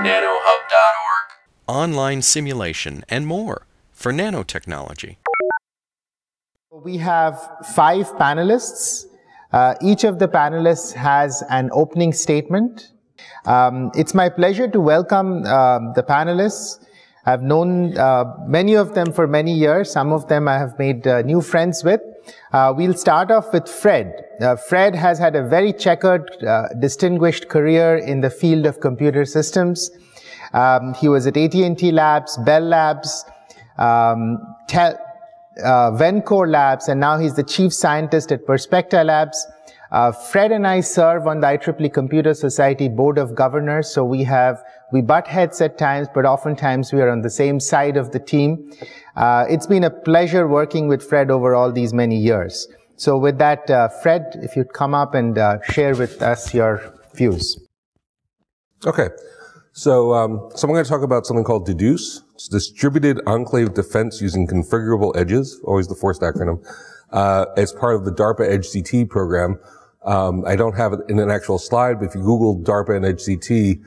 nanohub.org. Online simulation and more for nanotechnology. We have 5 panelists. Each of the panelists has an opening statement. It's my pleasure to welcome the panelists. I've known many of them for many years. Some of them I have made new friends with. We'll start off with Fred. Fred has had a very checkered, distinguished career in the field of computer systems. He was at AT&T Labs, Bell Labs, Vencore Labs, and now he's the chief scientist at Prospecta Labs. Fred and I serve on the IEEE Computer Society Board of Governors, so we butt heads at times, but oftentimes we are on the same side of the team. It's been a pleasure working with Fred over all these many years. So with that, Fred, if you'd come up and share with us your views. Okay. So I'm going to talk about something called deduce. It's distributed enclave defense using configurable edges, always the forced acronym, as part of the DARPA EdgeCT program. I don't have it in an actual slide, but if you Google DARPA and EdgeCT,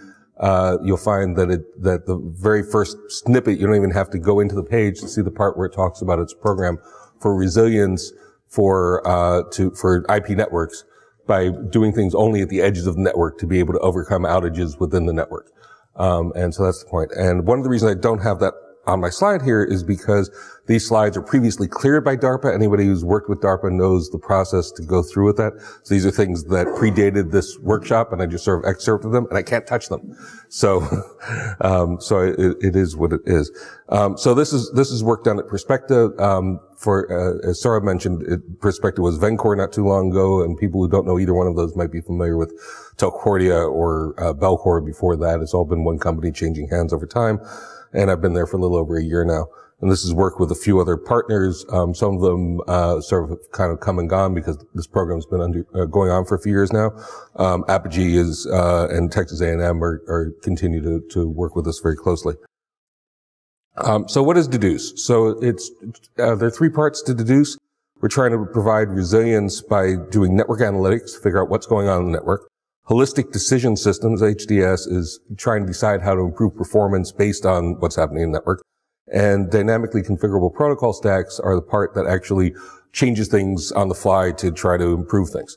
you'll find that the very first snippet, you don't even have to go into the page to see the part where it talks about its program for resilience for IP networks by doing things only at the edges of the network to be able to overcome outages within the network. And so that's the point. And one of the reasons I don't have that on my slide here is because these slides are previously cleared by DARPA. Anybody who's worked with DARPA knows the process to go through with that. So these are things that predated this workshop, and I just sort of excerpted them, and I can't touch them. So, it is what it is. So this is work done at Prospecta. As Saurabh mentioned, Prospecta was Vencore not too long ago, and people who don't know either one of those might be familiar with Telcordia or Belcore before that. It's all been one company changing hands over time. And I've been there for a little over a year now. And this is work with a few other partners. Some of them sort of kind of come and gone because this program's been going on for a few years now. Apogee and Texas A&M are continue to work with us very closely. So what is deduce? So there are 3 parts to deduce. We're trying to provide resilience by doing network analytics to figure out what's going on in the network. Holistic decision systems, HDS, is trying to decide how to improve performance based on what's happening in the network. And dynamically configurable protocol stacks are the part that actually changes things on the fly to try to improve things.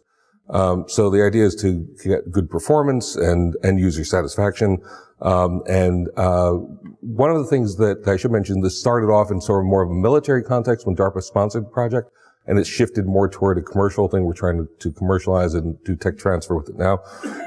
So the idea is to get good performance and end user satisfaction. One of the things that I should mention, this started off in sort of more of a military context when DARPA sponsored the project, and it's shifted more toward a commercial thing. We're trying to commercialize and do tech transfer with it now.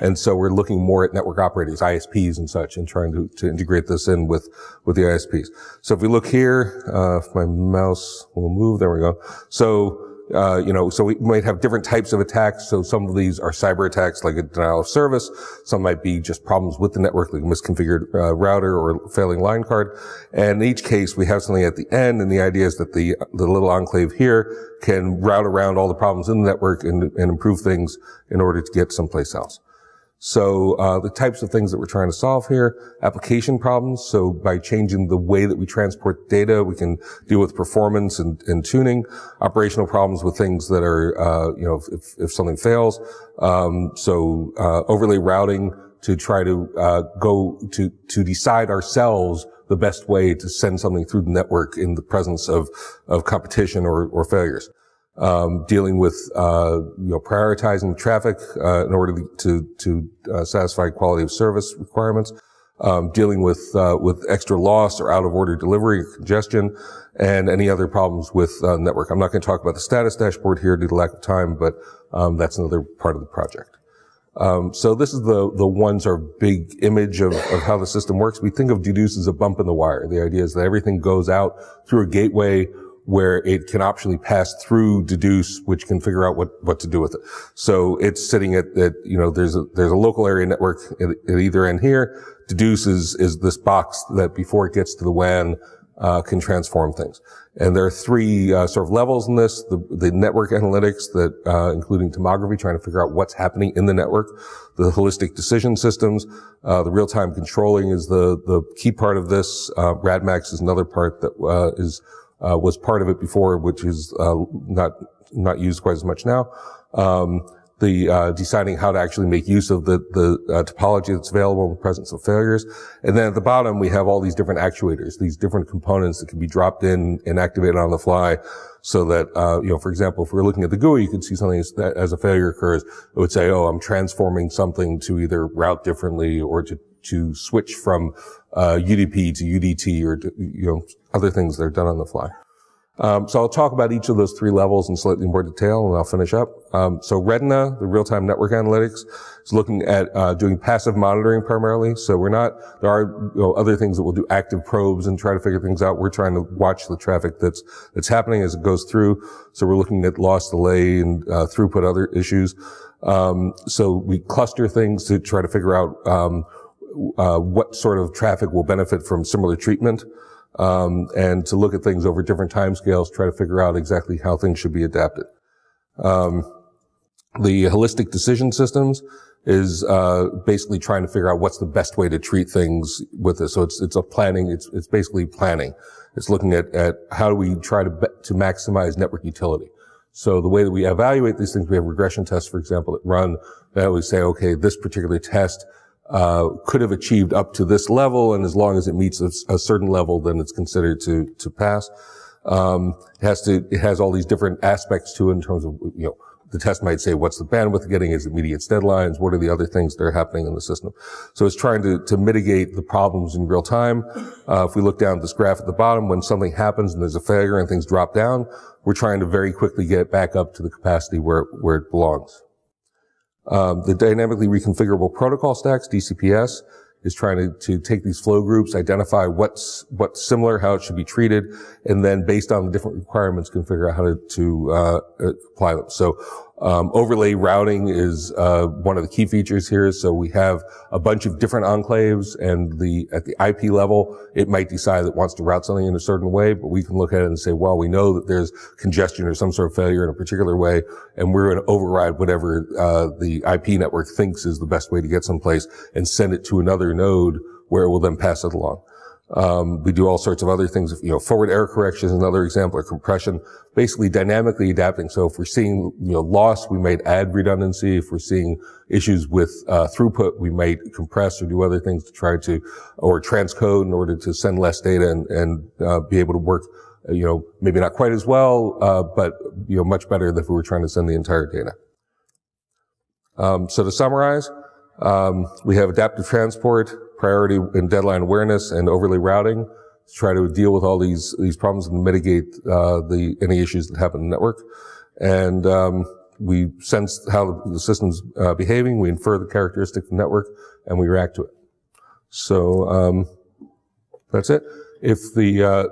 And so we're looking more at network operators, ISPs and such, and trying to integrate this in with the ISPs. So if we look here, if my mouse will move, there we go. So, so we might have different types of attacks. So some of these are cyber attacks, like a denial of service. Some might be just problems with the network, like a misconfigured router or failing line card. And in each case, we have something at the end, and the idea is that the little enclave here can route around all the problems in the network and improve things in order to get someplace else. So the types of things that we're trying to solve here: application problems. So by changing the way that we transport data, we can deal with performance and tuning. Operational problems with things that are, if something fails. Overlay routing to try to go to decide ourselves the best way to send something through the network in the presence of competition or failures. Dealing with, prioritizing traffic, in order to satisfy quality of service requirements. Dealing with extra loss or out of order delivery or congestion, and any other problems with, network. I'm not going to talk about the status dashboard here due to lack of time, but, that's another part of the project. So this is the one sort of big image of how the system works. We think of deduce as a bump in the wire. The idea is that everything goes out through a gateway where it can optionally pass through deduce, which can figure out what to do with it. So it's sitting at there's a local area network at either end here. Deduce is this box that before it gets to the WAN, can transform things. And there are 3, sort of levels in this. The network analytics that, including tomography, trying to figure out what's happening in the network. The holistic decision systems. The real-time controlling is the key part of this. RadMax is another part that, was part of it before, which is, not used quite as much now. deciding how to actually make use of the topology that's available in the presence of failures. And then at the bottom, we have all these different actuators, these different components that can be dropped in and activated on the fly so that, for example, if we're looking at the GUI, you could see something as a failure occurs, it would say, oh, I'm transforming something to either route differently or to switch from, UDP to UDT or to, other things that are done on the fly. So I'll talk about each of those three levels in slightly more detail, and I'll finish up. So Retina, the real-time network analytics, is looking at doing passive monitoring primarily. So there are other things that will do active probes and try to figure things out. We're trying to watch the traffic that's happening as it goes through. So we're looking at loss delay and throughput, other issues. So we cluster things to try to figure out what sort of traffic will benefit from similar treatment. And to look at things over different timescales, try to figure out exactly how things should be adapted. The holistic decision systems is basically trying to figure out what's the best way to treat things with this. So it's a planning. It's basically planning. It's looking at how do we try to maximize network utility. So the way that we evaluate these things, we have regression tests, for example, that run that we say, okay, this particular test could have achieved up to this level, and as long as it meets a certain level, then it's considered to pass. It has all these different aspects to it in terms of, the test might say, what's the bandwidth getting? Is it meeting its deadlines? What are the other things that are happening in the system? So it's trying to mitigate the problems in real time. If we look down at this graph at the bottom, when something happens and there's a failure and things drop down, we're trying to very quickly get it back up to the capacity where it belongs. The dynamically reconfigurable protocol stacks, DCPS, is trying to take these flow groups, identify what's similar, how it should be treated, and then based on the different requirements, can figure out how to apply them. So overlay routing is one of the key features here. So we have a bunch of different enclaves, and at the IP level, it might decide that it wants to route something in a certain way, but we can look at it and say, well, we know that there's congestion or some sort of failure in a particular way, and we're going to override whatever the IP network thinks is the best way to get someplace and send it to another node where it will then pass it along. We do all sorts of other things. Forward error correction is another example, or compression, basically dynamically adapting. So if we're seeing, loss, we might add redundancy. If we're seeing issues with, throughput, we might compress or do other things to try to, or transcode in order to send less data and be able to work, maybe not quite as well, but, much better than if we were trying to send the entire data. So to summarize, we have adaptive transport, priority and deadline awareness, and overlay routing to try to deal with all these problems and mitigate any issues that happen in the network. And we sense how the system's behaving, we infer the characteristics of the network, and we react to it. So that's it. If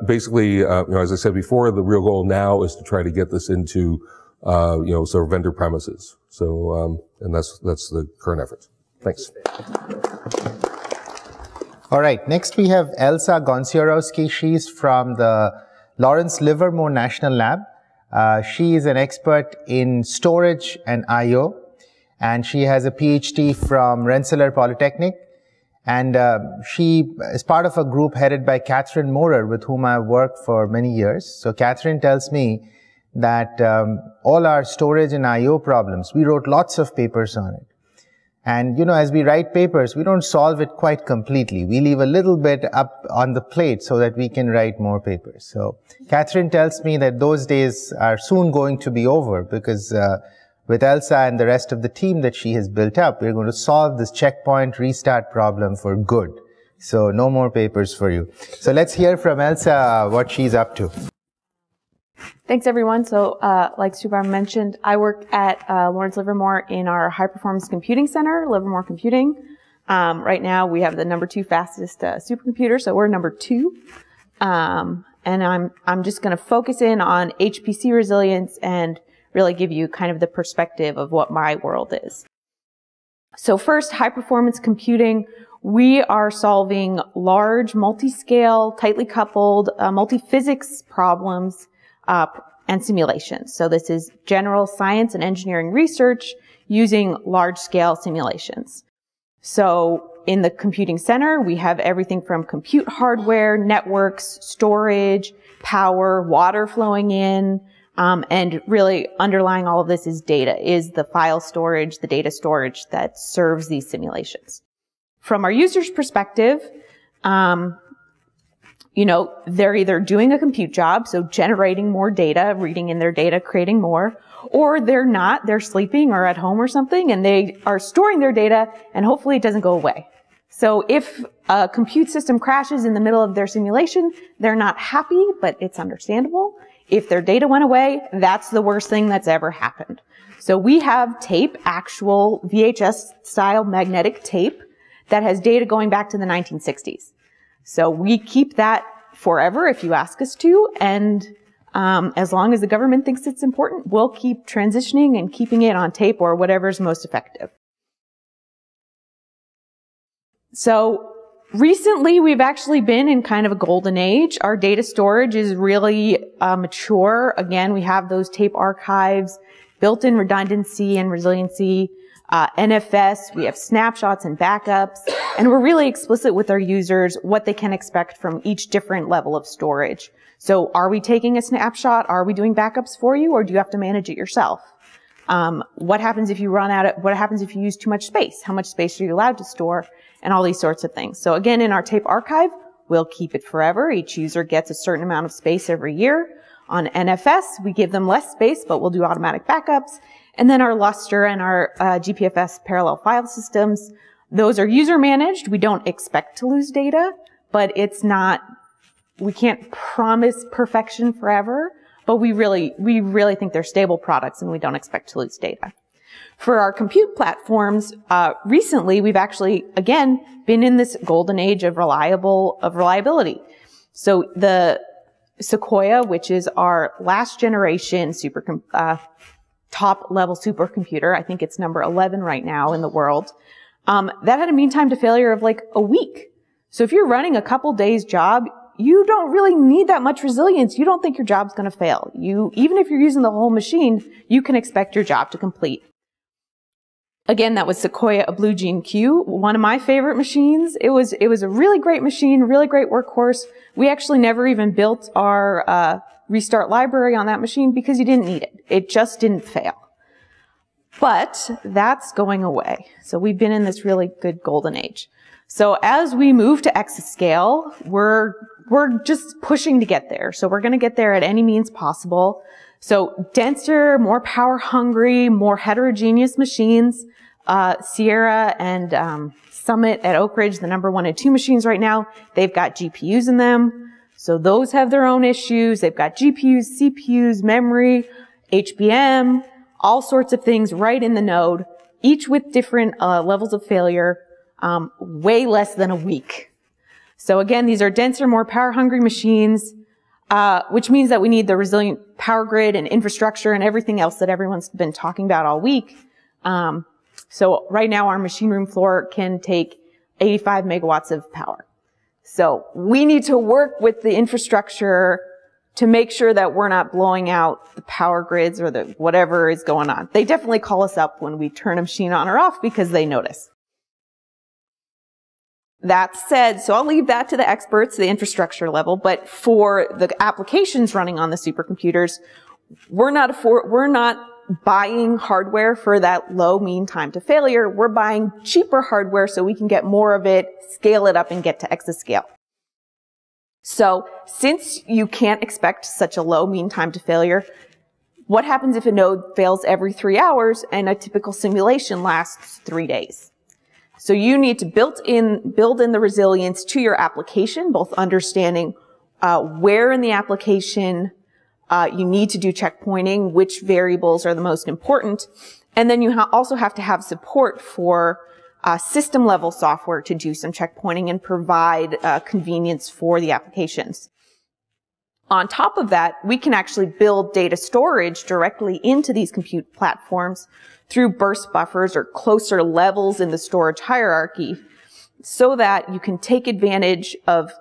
basically, as I said before, the real goal now is to try to get this into sort of vendor premises. So and that's the current effort. Thanks. All right, next we have Elsa Gonsiorowski. She's from the Lawrence Livermore National Lab. She is an expert in storage and I/O, and she has a PhD from Rensselaer Polytechnic. And she is part of a group headed by Catherine Morer, with whom I've worked for many years. So Catherine tells me that all our storage and I/O problems, we wrote lots of papers on it. And, as we write papers, we don't solve it quite completely. We leave a little bit up on the plate so that we can write more papers. So Catherine tells me that those days are soon going to be over, because with Elsa and the rest of the team that she has built up, we're going to solve this checkpoint restart problem for good. So no more papers for you. So let's hear from Elsa what she's up to. Thanks, everyone. So, like Suman mentioned, I work at Lawrence Livermore in our High Performance Computing Center, Livermore Computing. Right now, we have the number 2 fastest supercomputer, so we're number 2. And I'm just going to focus in on HPC resilience and really give you kind of the perspective of what my world is. So first, high performance computing. We are solving large, multi-scale, tightly coupled, multi-physics problems and simulations. So this is general science and engineering research using large-scale simulations. So in the computing center, we have everything from compute hardware, networks, storage, power, water flowing in, And really underlying all of this is data, is the file storage, the data storage that serves these simulations. From our user's perspective, you know, they're either doing a compute job, so generating more data, reading in their data, creating more, or they're not, they're sleeping or at home or something, and they are storing their data, and hopefully it doesn't go away. So if a compute system crashes in the middle of their simulation, they're not happy, but it's understandable. If their data went away, that's the worst thing that's ever happened. So we have tape, actual VHS-style magnetic tape that has data going back to the 1960s. So we keep that forever if you ask us to, and as long as the government thinks it's important, we'll keep transitioning and keeping it on tape or whatever's most effective. So recently, we've actually been in kind of a golden age. Our data storage is really mature. Again, we have those tape archives, built-in redundancy and resiliency, NFS, we have snapshots and backups, and we're really explicit with our users what they can expect from each different level of storage. So are we taking a snapshot? Are we doing backups for you, or do you have to manage it yourself? What happens if you run out of, what happens if you use too much space? How much space are you allowed to store? And all these sorts of things. So again, in our tape archive, we'll keep it forever. Each user gets a certain amount of space every year. On NFS, we give them less space, but we'll do automatic backups. And then our Lustre and our GPFS parallel file systems, those are user managed. We don't expect to lose data, but it's not, we can't promise perfection forever, but we really think they're stable products and we don't expect to lose data. For our compute platforms, recently we've actually, again, been in this golden age of reliability. So the Sequoia, which is our last generation top level supercomputer, I think it's number 11 right now in the world, that had a mean time to failure of like a week. So if you're running a couple days job, you don't really need that much resilience. You don't think your job's going to fail. Even if you're using the whole machine, you can expect your job to complete. Again, that was Sequoia, a Blue Gene Q, one of my favorite machines. It was a really great machine, really great workhorse. We actually never even built our restart library on that machine because you didn't need it. It just didn't fail. But that's going away. So we've been in this really good golden age. So as we move to exascale, we're just pushing to get there. So we're going to get there at any means possible. So denser, more power hungry, more heterogeneous machines. Sierra and Summit at Oak Ridge, the number 1 and 2 machines right now, they've got GPUs in them. So those have their own issues. They've got GPUs, CPUs, memory, HBM, all sorts of things right in the node, each with different levels of failure, way less than a week. So again, these are denser, more power-hungry machines, which means that we need the resilient power grid and infrastructure and everything else that everyone's been talking about all week. So right now our machine room floor can take 85 megawatts of power. So we need to work with the infrastructure to make sure that we're not blowing out the power grids or the whatever is going on. They definitely call us up when we turn a machine on or off because they notice. That said, so I'll leave that to the experts, the infrastructure level, but for the applications running on the supercomputers, we're not buying hardware for that low mean time to failure. We're buying cheaper hardware so we can get more of it, scale it up, and get to exascale. So since you can't expect such a low mean time to failure, what happens if a node fails every 3 hours and a typical simulation lasts 3 days? So you need to build in the resilience to your application, both understanding where in the application you need to do checkpointing, which variables are the most important, and then you also have to have support for system-level software to do some checkpointing and provide convenience for the applications. On top of that, we can actually build data storage directly into these compute platforms through burst buffers or closer levels in the storage hierarchy so that you can take advantage of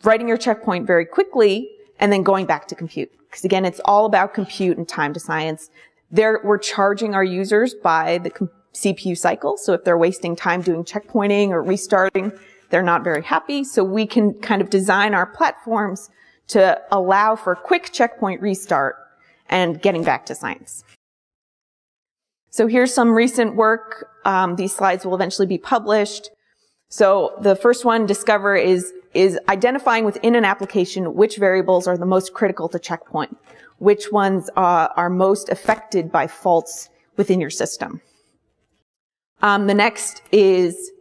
writing your checkpoint very quickly and then going back to compute. Because again, it's all about compute and time to science. We're charging our users by the CPU cycle. So if they're wasting time doing checkpointing or restarting, they're not very happy. So we can kind of design our platforms to allow for quick checkpoint restart and getting back to science. So here's some recent work. These slides will eventually be published. So the first one, discover, is identifying within an application which variables are the most critical to checkpoint, which ones are most affected by faults within your system. The next is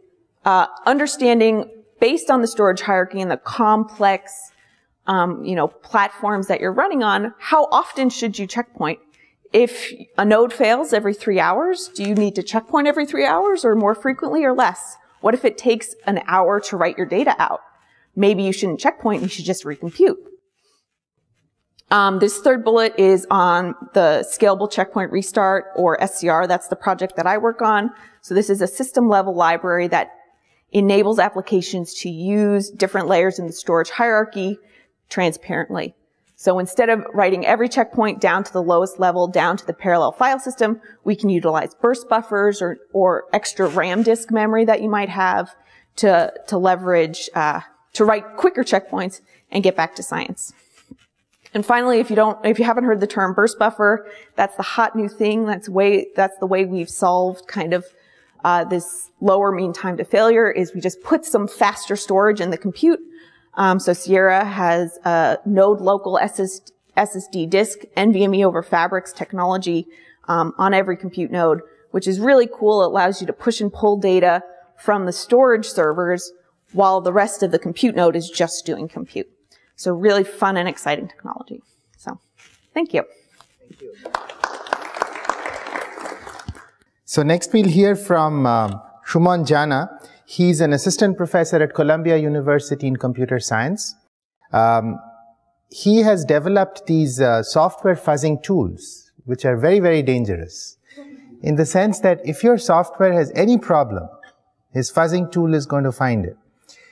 understanding, based on the storage hierarchy and the complex platforms that you're running on, how often should you checkpoint? If a node fails every 3 hours, do you need to checkpoint every 3 hours or more frequently or less? What if it takes an hour to write your data out? Maybe you shouldn't checkpoint, you should just recompute. This third bullet is on the scalable checkpoint restart, or SCR. That's the project that I work on. So this is a system level library that enables applications to use different layers in the storage hierarchy transparently. So instead of writing every checkpoint down to the lowest level, down to the parallel file system, we can utilize burst buffers or extra RAM disk memory that you might have to leverage, to write quicker checkpoints and get back to science. And finally, if you haven't heard the term burst buffer, that's the hot new thing. That's the way we've solved kind of, this lower mean time to failure, is we just put some faster storage in the compute. So Sierra has a node local SSD disk, NVMe over Fabrics technology, on every compute node, which is really cool. It allows you to push and pull data from the storage servers while the rest of the compute node is just doing compute. So really fun and exciting technology. So, thank you. Thank you. So next we'll hear from Ramon Jana. He's an assistant professor at Columbia University in computer science. He has developed these software fuzzing tools, which are very, very dangerous, in the sense that if your software has any problem, his fuzzing tool is going to find it.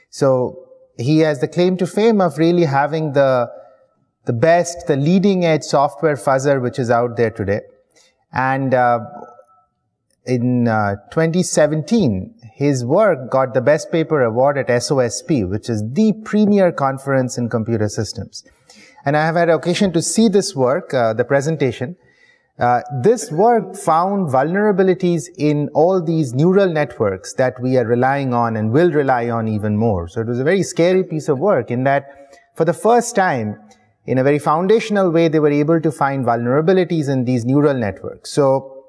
So he has the claim to fame of really having the best, the leading edge software fuzzer which is out there today. And in 2017, his work got the Best Paper Award at SOSP, which is the premier conference in computer systems. And I have had occasion to see this work, the presentation. This work found vulnerabilities in all these neural networks that we are relying on and will rely on even more. So it was a very scary piece of work in that for the first time, in a very foundational way, they were able to find vulnerabilities in these neural networks. So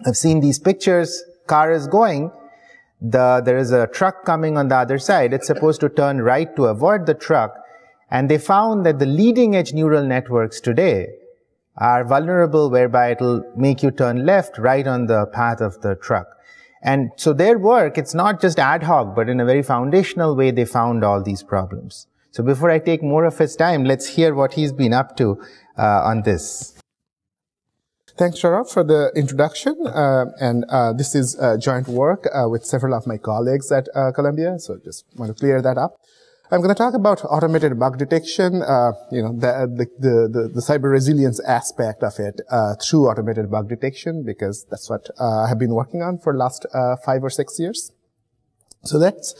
I've seen these pictures, car is going, there is a truck coming on the other side. It's supposed to turn right to avoid the truck. And they found that the leading edge neural networks today are vulnerable, whereby it'll make you turn left right on the path of the truck. And so their work, it's not just ad hoc, but in a very foundational way, they found all these problems. So before I take more of his time, let's hear what he's been up to on this. Thanks, Saurabh, for the introduction. This is joint work with several of my colleagues at Columbia, so just want to clear that up. I'm going to talk about automated bug detection, the cyber resilience aspect of it through automated bug detection, because that's what I have been working on for the last 5 or 6 years. So let's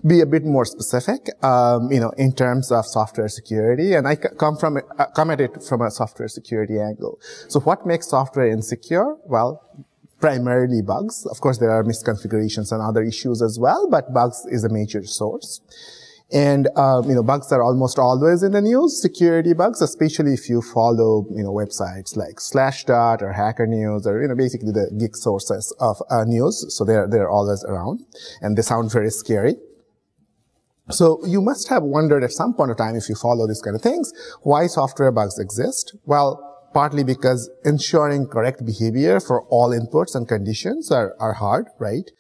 be a bit more specific, in terms of software security, and I come at it from a software security angle. So what makes software insecure? Well, primarily bugs. Of course, there are misconfigurations and other issues as well, but bugs is a major source. And, bugs are almost always in the news, security bugs, especially if you follow, websites like Slashdot or Hacker News or, basically the geek sources of news. So they're always around and they sound very scary. So you must have wondered at some point of time, if you follow these kind of things, why software bugs exist. Well, partly because ensuring correct behavior for all inputs and conditions are hard, right?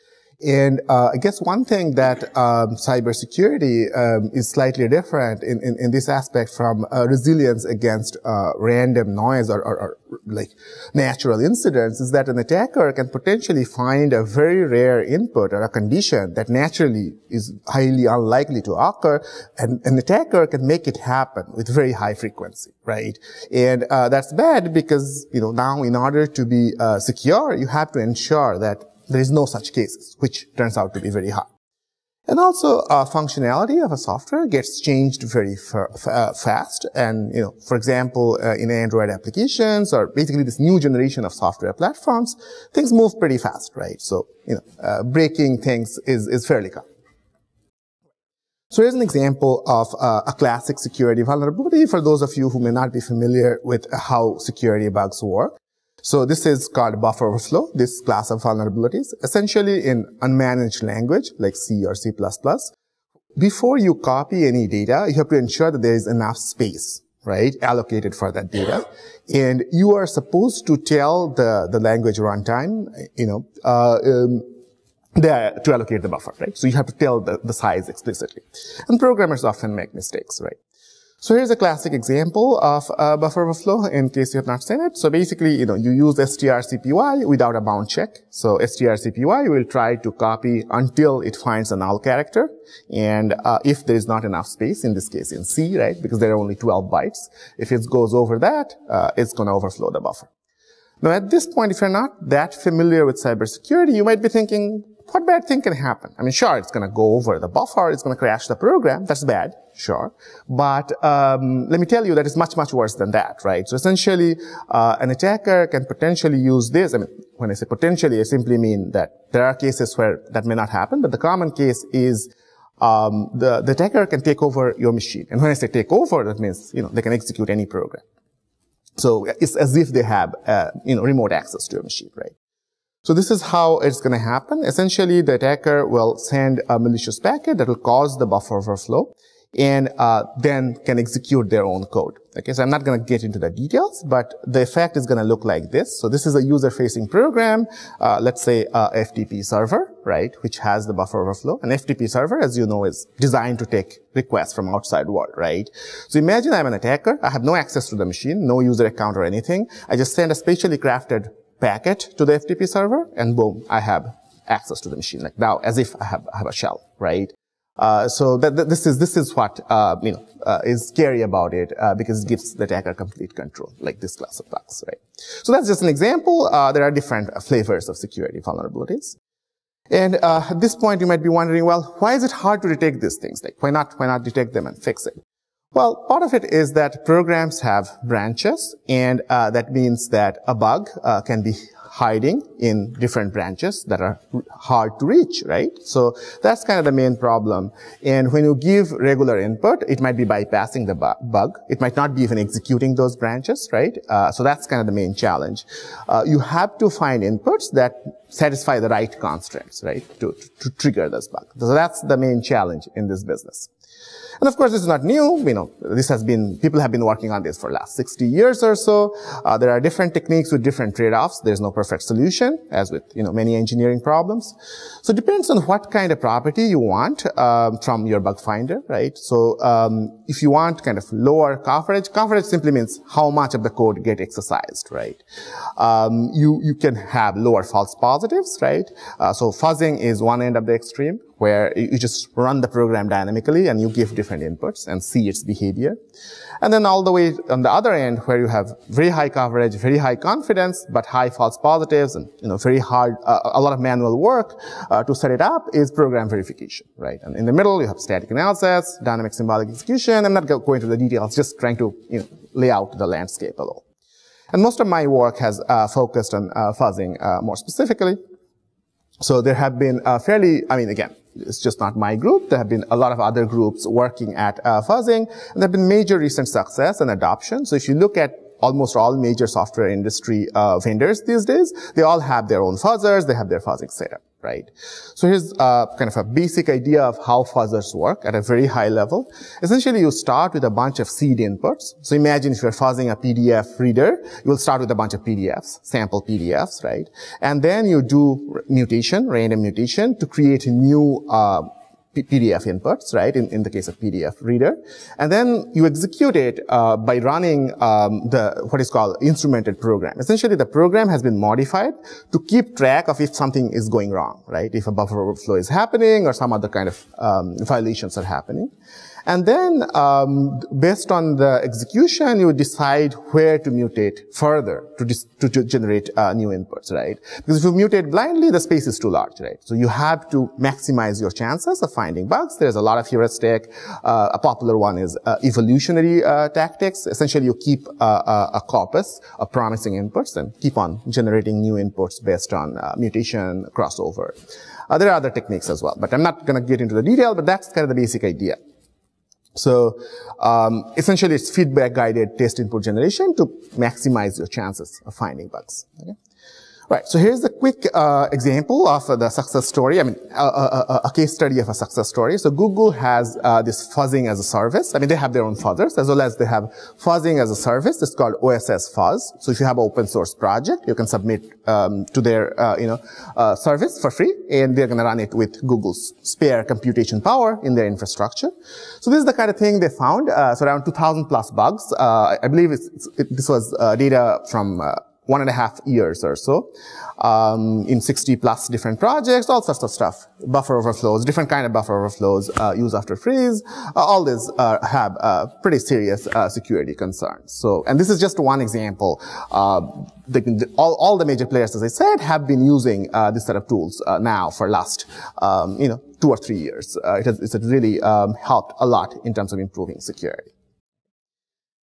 And I guess one thing that cybersecurity is slightly different in this aspect from resilience against random noise or like natural incidents is that an attacker can potentially find a very rare input or a condition that naturally is highly unlikely to occur, and an attacker can make it happen with very high frequency, right? And that's bad because now in order to be secure, you have to ensure that there is no such cases, which turns out to be very hard. And also, functionality of a software gets changed very fast. And, for example, in Android applications or basically this new generation of software platforms, things move pretty fast, right? So, breaking things is fairly common. So here's an example of a classic security vulnerability for those of you who may not be familiar with how security bugs work. So this is called buffer overflow, this class of vulnerabilities, essentially in unmanaged language like C or C++. Before you copy any data, you have to ensure that there is enough space, right, allocated for that data. And you are supposed to tell the language runtime, to allocate the buffer, right? So you have to tell the size explicitly. And programmers often make mistakes, right? So here's a classic example of buffer overflow in case you have not seen it. So basically, you use strcpy without a bound check. So strcpy will try to copy until it finds a null character. And if there is not enough space, in this case in C, right, because there are only 12 bytes, if it goes over that, it's going to overflow the buffer. Now at this point, if you're not that familiar with cybersecurity, you might be thinking, what bad thing can happen? I mean, sure, it's going to go over the buffer, it's going to crash the program. That's bad, sure. But let me tell you that it's much, much worse than that, right? So essentially, an attacker can potentially use this. I mean, when I say potentially, I simply mean that there are cases where that may not happen, but the common case is the attacker can take over your machine. And when I say take over, that means, they can execute any program. So it's as if they have, remote access to your machine, right? So this is how it's going to happen. Essentially, the attacker will send a malicious packet that will cause the buffer overflow and then can execute their own code. Okay, so I'm not going to get into the details, but the effect is going to look like this. So this is a user-facing program, let's say a FTP server, right, which has the buffer overflow. An FTP server, as you know, is designed to take requests from outside world, right? So imagine I'm an attacker. I have no access to the machine, no user account or anything. I just send a specially crafted packet to the FTP server, and boom, I have access to the machine. Like now, as if I have a shell, right? So this is what is scary about it, because it gives the attacker complete control, like this class of bugs, right? So that's just an example. There are different flavors of security vulnerabilities. And at this point, you might be wondering, well, why is it hard to detect these things? Like, why not detect them and fix it? Well, part of it is that programs have branches, and that means that a bug can be hiding in different branches that are hard to reach, right? So that's kind of the main problem. And when you give regular input, it might be bypassing the bug. It might not be even executing those branches, right? So that's kind of the main challenge. You have to find inputs that satisfy the right constraints, right, to trigger this bug. So that's the main challenge in this business. And of course, this is not new. People have been working on this for the last 60 years or so. There are different techniques with different trade-offs. There's no perfect solution, as with, many engineering problems. So it depends on what kind of property you want, from your bug finder, right? So, if you want kind of lower coverage simply means how much of the code get exercised, right? You can have lower false positives, right? So fuzzing is one end of the extreme, where you just run the program dynamically and you give different inputs and see its behavior. And then all the way on the other end, where you have very high coverage, very high confidence, but high false positives and, very hard, a lot of manual work, to set it up, is program verification, right? And in the middle, you have static analysis, dynamic symbolic execution. I'm not going into the details, just trying to, lay out the landscape a little. And most of my work has, focused on, fuzzing, more specifically. So there have been again, it's just not my group. There have been a lot of other groups working at fuzzing, and there have been major recent success and adoption. So if you look at almost all major software industry vendors these days, they all have their own fuzzers, they have their fuzzing setup, right? So here's kind of a basic idea of how fuzzers work at a very high level. Essentially, you start with a bunch of seed inputs. So imagine if you're fuzzing a PDF reader, you will start with a bunch of PDFs, sample PDFs, right? And then you do random mutation, to create a new PDF inputs, right, in the case of PDF reader. And then you execute it by running what is called instrumented program. Essentially, the program has been modified to keep track of if something is going wrong, right, if a buffer overflow is happening or some other kind of violations are happening. And then, based on the execution, you decide where to mutate further to generate new inputs, right? Because if you mutate blindly, the space is too large, right? So you have to maximize your chances of finding bugs. There's a lot of heuristic. A popular one is evolutionary tactics. Essentially, you keep a corpus of promising inputs and keep on generating new inputs based on mutation crossover. There are other techniques as well, but I'm not going to get into the detail, but that's kind of the basic idea. So, essentially it's feedback guided test input generation to maximize your chances of finding bugs. Okay? Right. So here's a quick, example of the success story. I mean, a case study of a success story. So Google has, this fuzzing as a service. I mean, they have their own fuzzers as well as they have fuzzing as a service. It's called OSS Fuzz. So if you have an open source project, you can submit, to their, service for free, and they're going to run it with Google's spare computation power in their infrastructure. So this is the kind of thing they found. So around 2,000 plus bugs. I believe this was, data from, 1.5 years or so, in 60 plus different projects, all sorts of stuff. Buffer overflows, different kind of buffer overflows, use after freeze. All these, have, pretty serious, security concerns. So, and this is just one example. All the major players, as I said, have been using, this set of tools, now for last, 2 or 3 years. It's really, helped a lot in terms of improving security.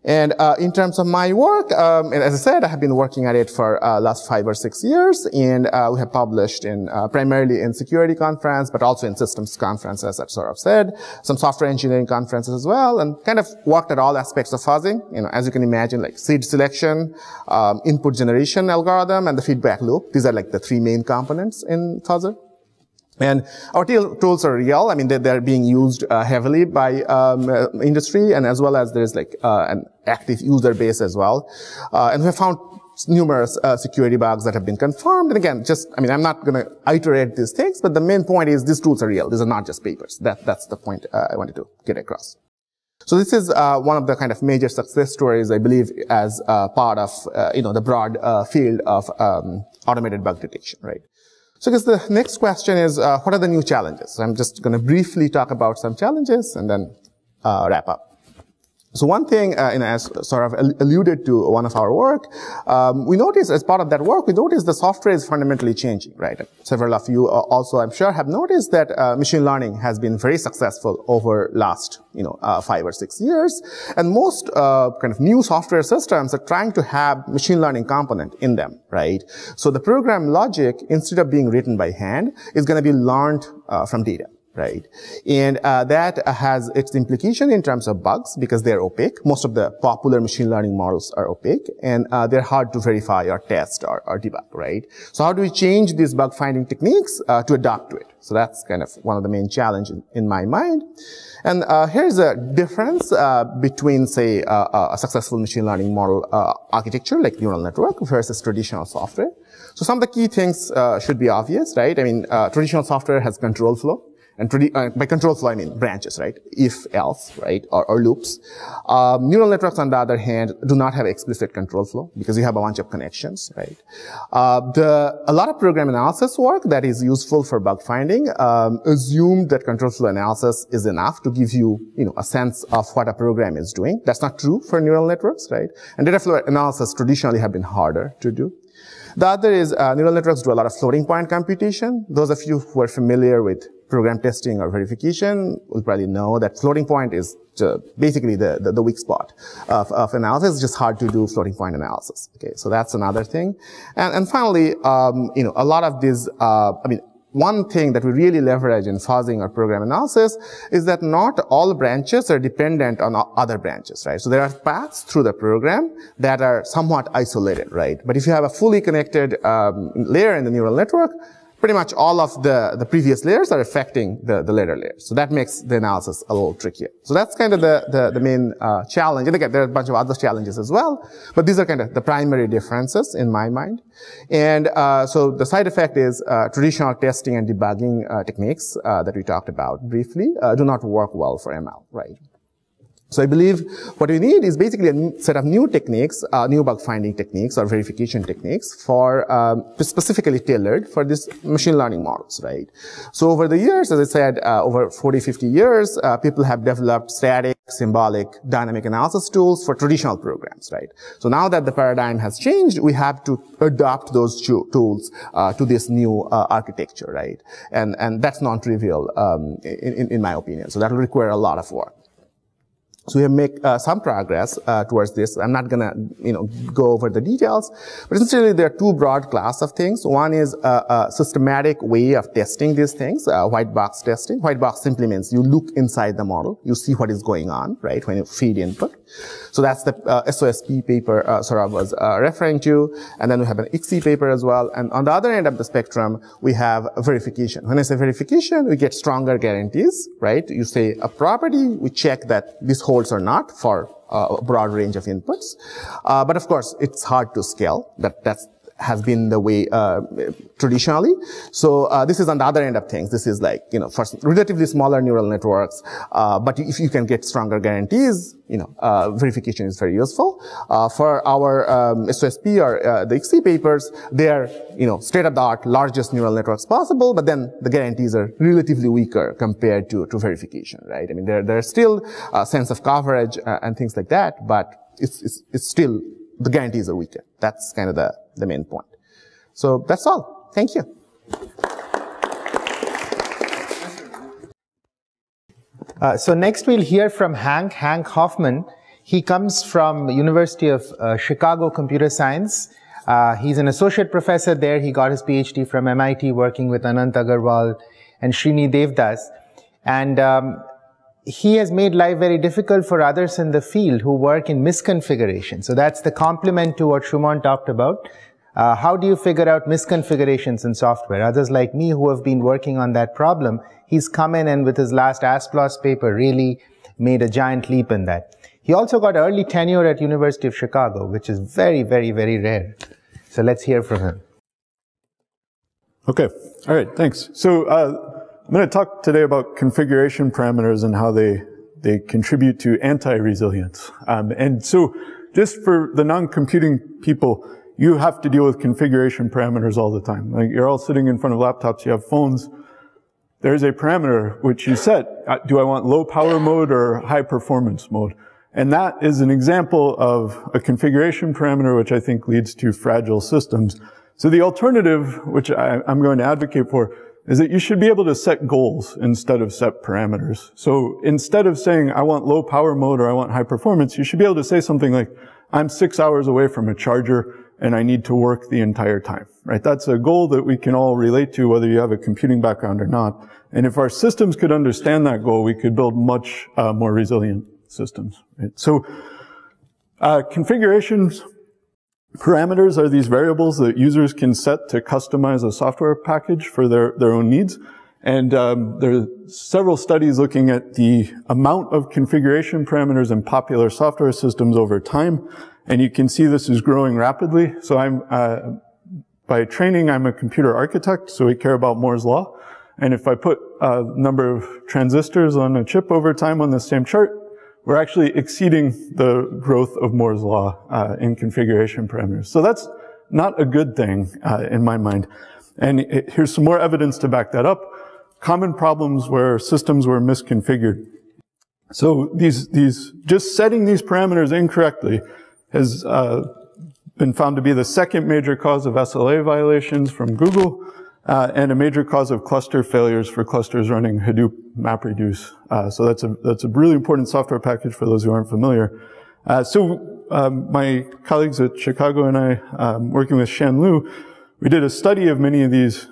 And in terms of my work, and as I said, I have been working at it for last 5 or 6 years, and we have published in primarily in security conference, but also in systems conferences, as Saurabh said, some software engineering conferences as well, and kind of worked at all aspects of fuzzing. As you can imagine, like seed selection, input generation algorithm, and the feedback loop. These are like the 3 main components in fuzzer. And our tools are real. I mean, they're being used heavily by industry, and as well as there's like an active user base as well. And we have found numerous security bugs that have been confirmed. And again, I'm not going to iterate these things, but the main point is these tools are real. These are not just papers. That's the point I wanted to get across. So this is one of the kind of major success stories, I believe, as part of the broad field of automated bug detection, right? So I guess the next question is, what are the new challenges? So I'm just going to briefly talk about some challenges and then wrap up. So one thing, as Saurabh alluded to one of our work, we noticed as part of that work, we noticed the software is fundamentally changing, right? Several of you also, I'm sure, have noticed that machine learning has been very successful over last, 5 or 6 years. And most kind of new software systems are trying to have machine learning component in them, right? So the program logic, instead of being written by hand, is going to be learned from data. Right. And that has its implication in terms of bugs because they're opaque. Most of the popular machine learning models are opaque, and they're hard to verify or test or debug, right? So how do we change these bug finding techniques to adapt to it? So that's kind of one of the main challenges in my mind. And here's a difference between, say, a successful machine learning model architecture like neural network versus traditional software. So some of the key things should be obvious, right? I mean, traditional software has control flow. And by control flow, I mean branches, right? If, else, right? Or loops. Neural networks, on the other hand, do not have explicit control flow because you have a bunch of connections, right? A lot of program analysis work that is useful for bug finding, assume that control flow analysis is enough to give you, a sense of what a program is doing. That's not true for neural networks, right? And data flow analysis traditionally have been harder to do. The other is, neural networks do a lot of floating point computation. Those of you who are familiar with program testing or verification will probably know that floating point is basically the weak spot of analysis. It's just hard to do floating point analysis. Okay, so that's another thing. And finally, a lot of these, one thing that we really leverage in fuzzing or program analysis is that not all branches are dependent on other branches, right? So there are paths through the program that are somewhat isolated, right? But if you have a fully connected layer in the neural network, pretty much all of the previous layers are affecting the later layers. So that makes the analysis a little trickier. So that's kind of the main challenge. And again, there are a bunch of other challenges as well, but these are kind of the primary differences in my mind. And so the side effect is traditional testing and debugging techniques that we talked about briefly do not work well for ML, right? So I believe what we need is basically a set of new techniques, new bug finding techniques or verification techniques for specifically tailored for these machine learning models, right? So over the years, as I said, over 40, 50 years, people have developed static, symbolic, dynamic analysis tools for traditional programs, right? So now that the paradigm has changed, we have to adopt those tools to this new architecture, right? And that's non-trivial in my opinion. So that will require a lot of work. So we have made some progress towards this. I'm not gonna, go over the details, but essentially there are two broad class of things. One is a systematic way of testing these things, white box testing. White box simply means you look inside the model, you see what is going on, right, when you feed input. So that's the SOSP paper Saurabh was referring to, and then we have an ICSI paper as well. And on the other end of the spectrum, we have verification. When I say verification, we get stronger guarantees, right? You say a property, we check that this holds or not for a broad range of inputs. But of course, it's hard to scale. That's has been the way traditionally. So this is on the other end of things. This is like, for relatively smaller neural networks, but if you can get stronger guarantees, verification is very useful. For our SOSP or the ICSI papers, they are, state-of-the-art largest neural networks possible, but then the guarantees are relatively weaker compared to verification, right? I mean, there's still a sense of coverage and things like that, but it's still, the guarantees are weaker. That's kind of the main point. So that's all. Thank you. So next we'll hear from Hank Hoffman. He comes from University of Chicago Computer Science. He's an associate professor there. He got his PhD from MIT working with Anant Agarwal and Srini Devdas. And he has made life very difficult for others in the field who work in misconfiguration. So that's the complement to what Suman talked about. How do you figure out misconfigurations in software? Others like me who have been working on that problem, he's come in and with his last ASPLOS paper really made a giant leap in that. He also got early tenure at University of Chicago, which is very, very, very rare. So let's hear from him. Okay. All right. Thanks. So, I'm going to talk today about configuration parameters and how they contribute to anti-resilience. And so just for the non-computing people, you have to deal with configuration parameters all the time. Like you're all sitting in front of laptops, you have phones. There's a parameter which you set. Do I want low power mode or high performance mode? And that is an example of a configuration parameter which I think leads to fragile systems. So the alternative, which I'm going to advocate for, is that you should be able to set goals instead of set parameters. So instead of saying, I want low power mode or I want high performance, you should be able to say something like, I'm 6 hours away from a charger and I need to work the entire time, right? That's a goal that we can all relate to, whether you have a computing background or not. And if our systems could understand that goal, we could build much more resilient systems, right? So configurations parameters are these variables that users can set to customize a software package for their own needs. And there are several studies looking at the amount of configuration parameters in popular software systems over time. And you can see this is growing rapidly. So by training, I'm a computer architect, so we care about Moore's law. And if I put a number of transistors on a chip over time on the same chart, we're actually exceeding the growth of Moore's law in configuration parameters. So that's not a good thing in my mind. And here's some more evidence to back that up. Common problems where systems were misconfigured. So these just setting these parameters incorrectly has been found to be the second major cause of SLA violations from Google. And a major cause of cluster failures for clusters running Hadoop MapReduce. So that's a really important software package for those who aren't familiar. My colleagues at Chicago and I, working with Shan Liu, we did a study of many of these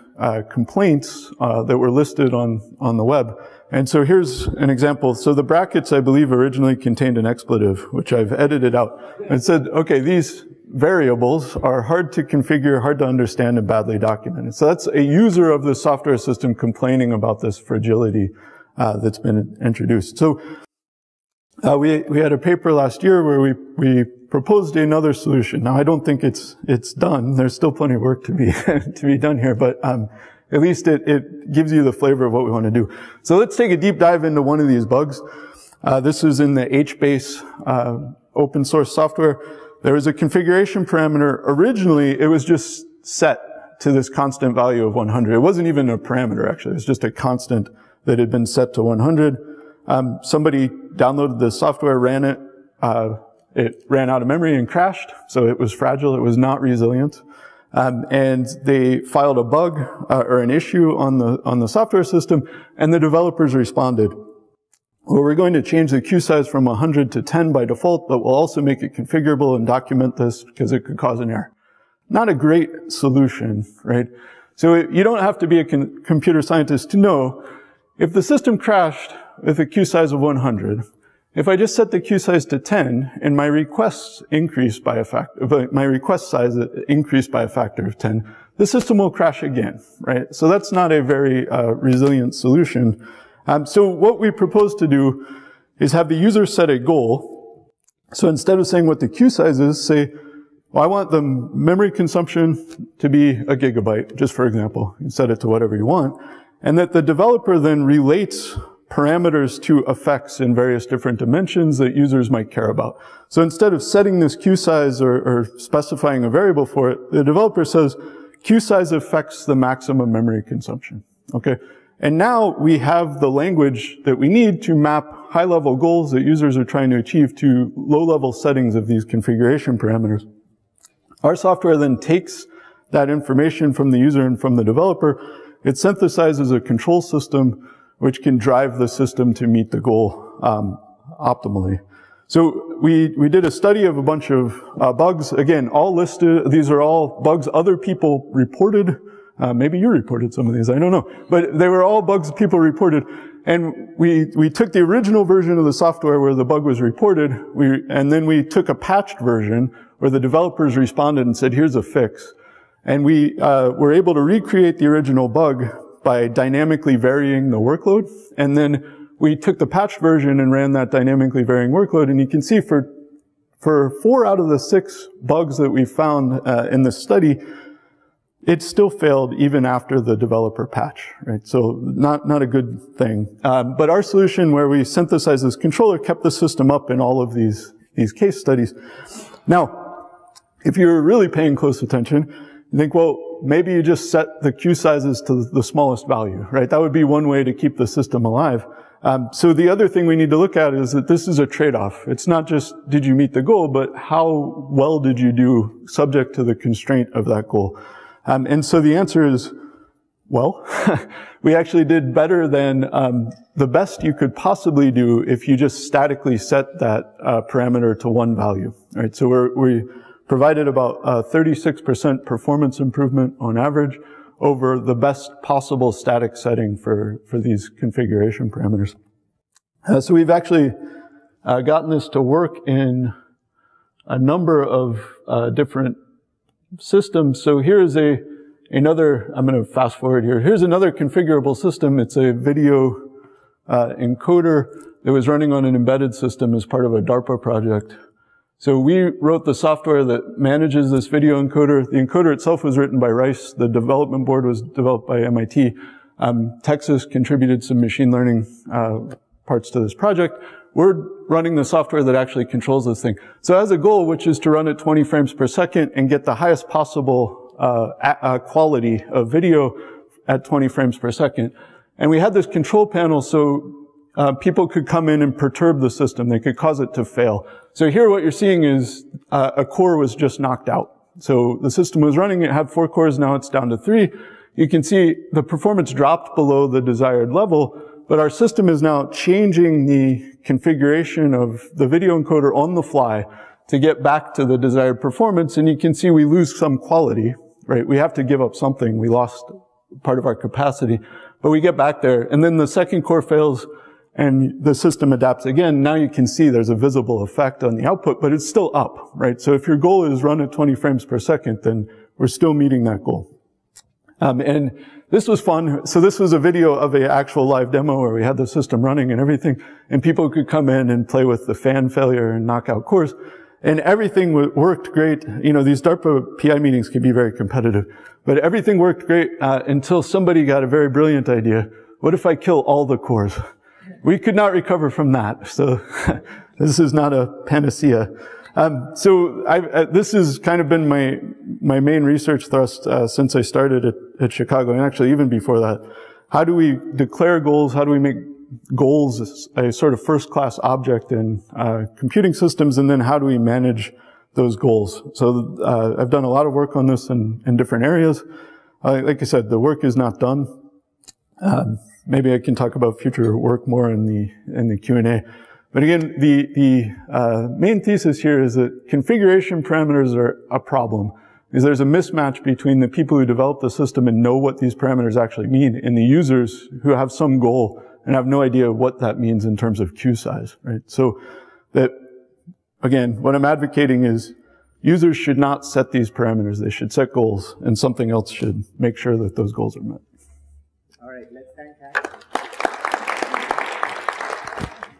complaints that were listed on the web. And so here's an example. So the brackets, I believe, originally contained an expletive, which I've edited out. And said, okay, these variables are hard to configure, hard to understand, and badly documented. So that's a user of the software system complaining about this fragility that's been introduced. So we had a paper last year where we proposed another solution. Now I don't think it's done. There's still plenty of work to be done here, but at least it gives you the flavor of what we want to do. So let's take a deep dive into one of these bugs. This is in the HBase open source software. There was a configuration parameter. Originally, it was just set to this constant value of 100. It wasn't even a parameter, actually. It was just a constant that had been set to 100. Somebody downloaded the software, ran it. It ran out of memory and crashed, so it was fragile. It was not resilient. And they filed a bug or an issue on the software system, and the developers responded. Well, we're going to change the queue size from 100 to 10 by default, but we'll also make it configurable and document this because it could cause an error. Not a great solution, right? So you don't have to be a computer scientist to know if the system crashed with a queue size of 100, if I just set the queue size to 10 and my requests increase by a factor, my request size increased by a factor of 10, the system will crash again, right? So that's not a very resilient solution. So what we propose to do is have the user set a goal. So instead of saying what the queue size is, say, well, I want the memory consumption to be 1 gigabyte, just for example. You set it to whatever you want. And that the developer then relates parameters to effects in various different dimensions that users might care about. So instead of setting this queue size or specifying a variable for it, the developer says queue size affects the maximum memory consumption. Okay? And now we have the language that we need to map high-level goals that users are trying to achieve to low-level settings of these configuration parameters. Our software then takes that information from the user and from the developer. It synthesizes a control system which can drive the system to meet the goal optimally. So we did a study of a bunch of bugs. Again, all listed. These are all bugs other people reported. Maybe you reported some of these, I don't know. But they were all bugs people reported. And we took the original version of the software where the bug was reported, and then we took a patched version where the developers responded and said, here's a fix. And we were able to recreate the original bug by dynamically varying the workload. And then we took the patched version and ran that dynamically varying workload. And you can see for 4 out of the 6 bugs that we found in this study, it still failed even after the developer patch, right? So not a good thing. But our solution where we synthesize this controller kept the system up in all of these case studies. Now, if you're really paying close attention, you think, well, maybe you just set the queue sizes to the smallest value, right? That would be one way to keep the system alive. So the other thing we need to look at is that this is a trade-off. It's not just did you meet the goal, but how well did you do subject to the constraint of that goal. And so the answer is, well, we actually did better than the best you could possibly do if you just statically set that parameter to one value, right? So we provided about 36% performance improvement on average over the best possible static setting for these configuration parameters. So we've actually gotten this to work in a number of different systems. So here's another, I'm going to fast forward here. Here's another configurable system. It's a video encoder that was running on an embedded system as part of a DARPA project. So we wrote the software that manages this video encoder. The encoder itself was written by Rice. The development board was developed by MIT. Texas contributed some machine learning parts to this project. We're running the software that actually controls this thing. So as a goal, which is to run at 20 frames per second and get the highest possible quality of video at 20 frames per second. And we had this control panel so people could come in and perturb the system. They could cause it to fail. So here what you're seeing is a core was just knocked out. So the system was running, it had 4 cores, now it's down to 3. You can see the performance dropped below the desired level, but our system is now changing the configuration of the video encoder on the fly to get back to the desired performance, and you can see we lose some quality, right? We have to give up something. We lost part of our capacity, but we get back there, and then the second core fails, and the system adapts again. Now you can see there's a visible effect on the output, but it's still up, right? So if your goal is run at 20 frames per second, then we're still meeting that goal. And this was fun. So this was a video of an actual live demo where we had the system running and everything, and people could come in and play with the fan failure and knock out cores. And everything worked great. You know, these DARPA PI meetings can be very competitive, but everything worked great until somebody got a very brilliant idea. What if I kill all the cores? we could not recover from that. So this is not a panacea. This has kind of been my main research thrust since I started at Chicago, and actually even before that. How do we declare goals? How do we make goals a sort of first-class object in computing systems, and then how do we manage those goals? So I've done a lot of work on this in different areas. Like I said, the work is not done. Maybe I can talk about future work more in the Q&A. But again, the main thesis here is that configuration parameters are a problem, because there's a mismatch between the people who develop the system and know what these parameters actually mean, and the users who have some goal and have no idea what that means in terms of queue size, right? So that, again, what I'm advocating is users should not set these parameters. They should set goals, and something else should make sure that those goals are met. All right, let's thank Hank.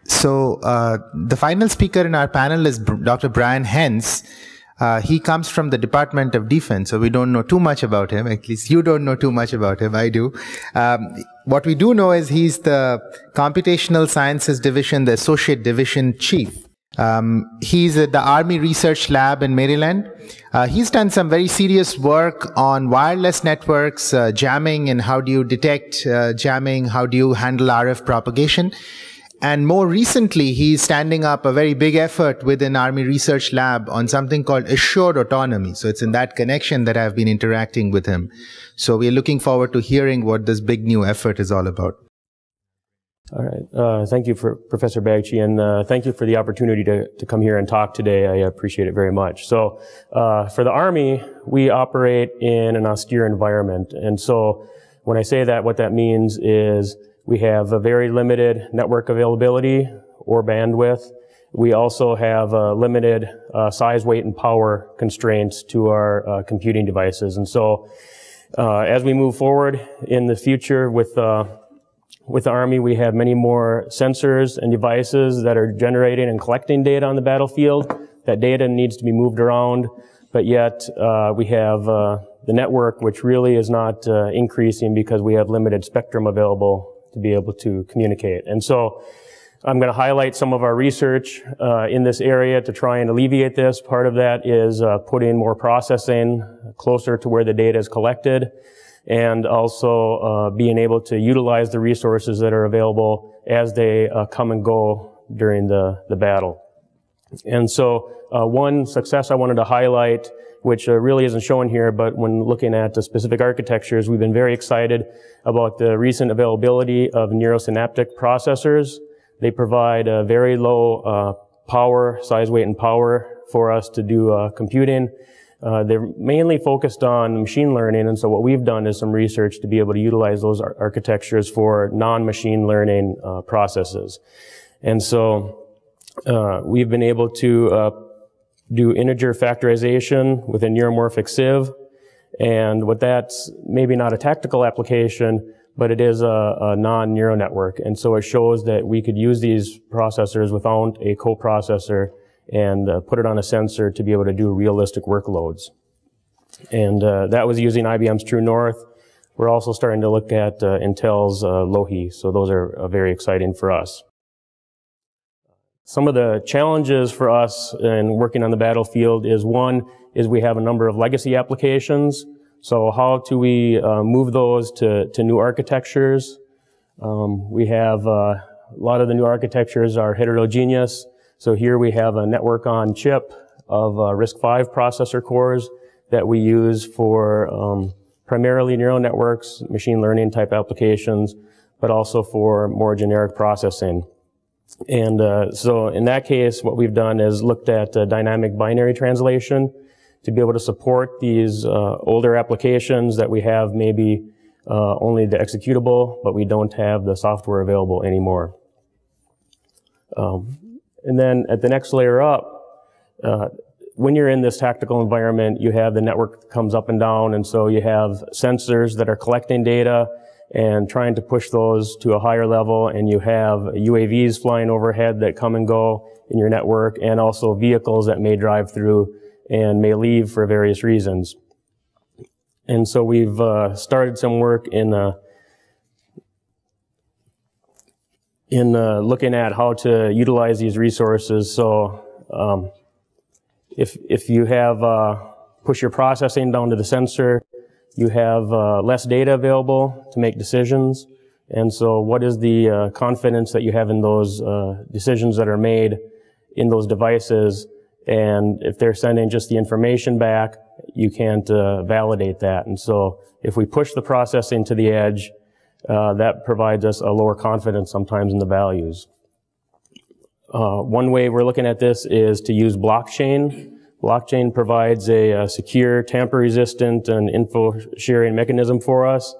So the final speaker in our panel is Dr. Brian Henz. He comes from the Department of Defense, so we don't know too much about him. At least you don't know too much about him. I do. What we do know is he's the Computational Sciences Division, the Associate Division Chief. He's at the Army Research Lab in Maryland. He's done some very serious work on wireless networks, jamming, and how do you detect jamming, how do you handle RF propagation. And more recently, he's standing up a very big effort within Army Research Lab on something called assured autonomy. So it's in that connection that I've been interacting with him. So we're looking forward to hearing what this big new effort is all about. All right. Thank you, Professor Bagchi, and thank you for the opportunity to come here and talk today. I appreciate it very much. So for the Army, we operate in an austere environment. And so when I say that, what that means is we have a very limited network availability or bandwidth. We also have limited size, weight, and power constraints to our computing devices. And so as we move forward in the future with the Army, we have many more sensors and devices that are generating and collecting data on the battlefield. That data needs to be moved around, but yet we have the network, which really is not increasing because we have limited spectrum available to be able to communicate. And so I'm going to highlight some of our research in this area to try and alleviate this. Part of that is putting more processing closer to where the data is collected, and also being able to utilize the resources that are available as they come and go during the battle. And so one success I wanted to highlight, which really isn't shown here, but when looking at the specific architectures, we've been very excited about the recent availability of neurosynaptic processors. They provide a very low power, size, weight, and power for us to do computing. They're mainly focused on machine learning, and so what we've done is some research to be able to utilize those architectures for non-machine learning processes. And so we've been able to do integer factorization with a neuromorphic sieve, and what that's maybe not a tactical application, but it is a non-neural network. And so it shows that we could use these processors without a coprocessor and put it on a sensor to be able to do realistic workloads. And that was using IBM's True North. We're also starting to look at Intel's Lohi, so those are very exciting for us. Some of the challenges for us in working on the battlefield is one is we have a number of legacy applications. So how do we move those to new architectures? We have a lot of the new architectures are heterogeneous. So here we have a network on chip of RISC-V processor cores that we use for primarily neural networks, machine learning type applications, but also for more generic processing. And so in that case, what we've done is looked at dynamic binary translation to be able to support these older applications that we have maybe only the executable, but we don't have the software available anymore. And then at the next layer up, when you're in this tactical environment, you have the network that comes up and down, and so you have sensors that are collecting data and trying to push those to a higher level, and you have UAVs flying overhead that come and go in your network, and also vehicles that may drive through and may leave for various reasons. And so we've started some work in in looking at how to utilize these resources. So if you have push your processing down to the sensor, you have less data available to make decisions. And so what is the confidence that you have in those decisions that are made in those devices? And if they're sending just the information back, you can't validate that. And so if we push the processing to the edge, that provides us a lower confidence sometimes in the values. One way we're looking at this is to use blockchain. Blockchain provides a secure, tamper-resistant, and info-sharing mechanism for us.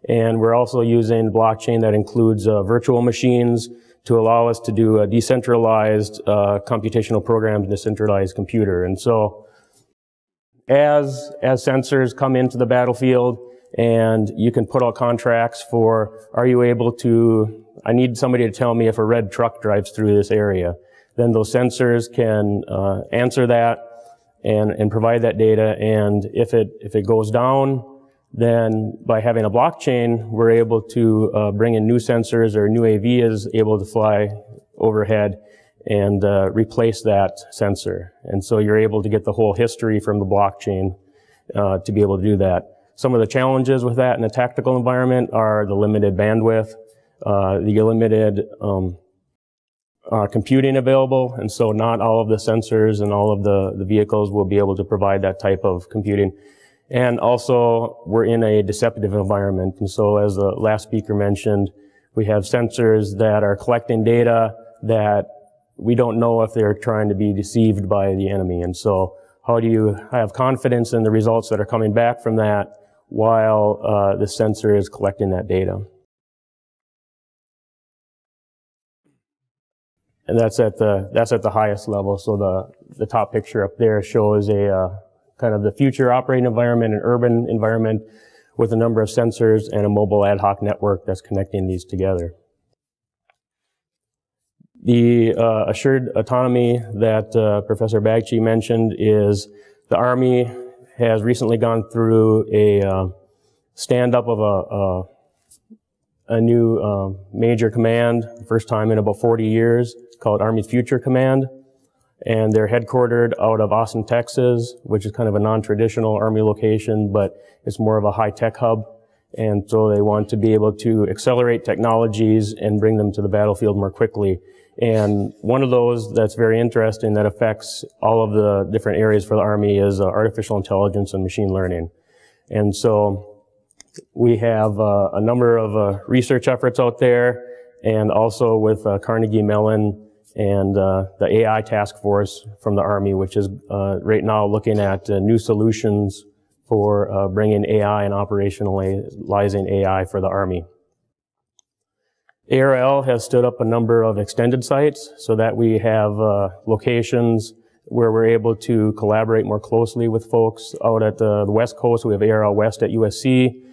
And we're also using blockchain that includes virtual machines to allow us to do a decentralized computational programs, decentralized computer. And so as sensors come into the battlefield, and you can put out contracts for, are you able to, I need somebody to tell me if a red truck drives through this area. Then those sensors can answer that and provide that data. And if it goes down, then by having a blockchain, we're able to bring in new sensors, or new AV is able to fly overhead and replace that sensor. And so you're able to get the whole history from the blockchain to be able to do that. Some of the challenges with that in a tactical environment are the limited bandwidth, the limited computing available, and so not all of the sensors and all of the vehicles will be able to provide that type of computing. And also, we're in a deceptive environment, and so as the last speaker mentioned, we have sensors that are collecting data that we don't know if they're trying to be deceived by the enemy. And so how do you have confidence in the results that are coming back from that while the sensor is collecting that data? And that's at the highest level. So the top picture up there shows a kind of the future operating environment, an urban environment with a number of sensors and a mobile ad hoc network that's connecting these together. The assured autonomy that Professor Bagchi mentioned is the Army has recently gone through a stand-up of a new major command, first time in about 40 years, called Army Future Command. And they're headquartered out of Austin, Texas, which is kind of a non-traditional Army location, but it's more of a high-tech hub. And so they want to be able to accelerate technologies and bring them to the battlefield more quickly. And one of those that's very interesting that affects all of the different areas for the Army is artificial intelligence and machine learning. And so we have a number of research efforts out there, and also with Carnegie Mellon and the AI task force from the Army, which is right now looking at new solutions for bringing AI and operationalizing AI for the Army. ARL has stood up a number of extended sites so that we have locations where we're able to collaborate more closely with folks out at the West Coast. We have ARL West at USC.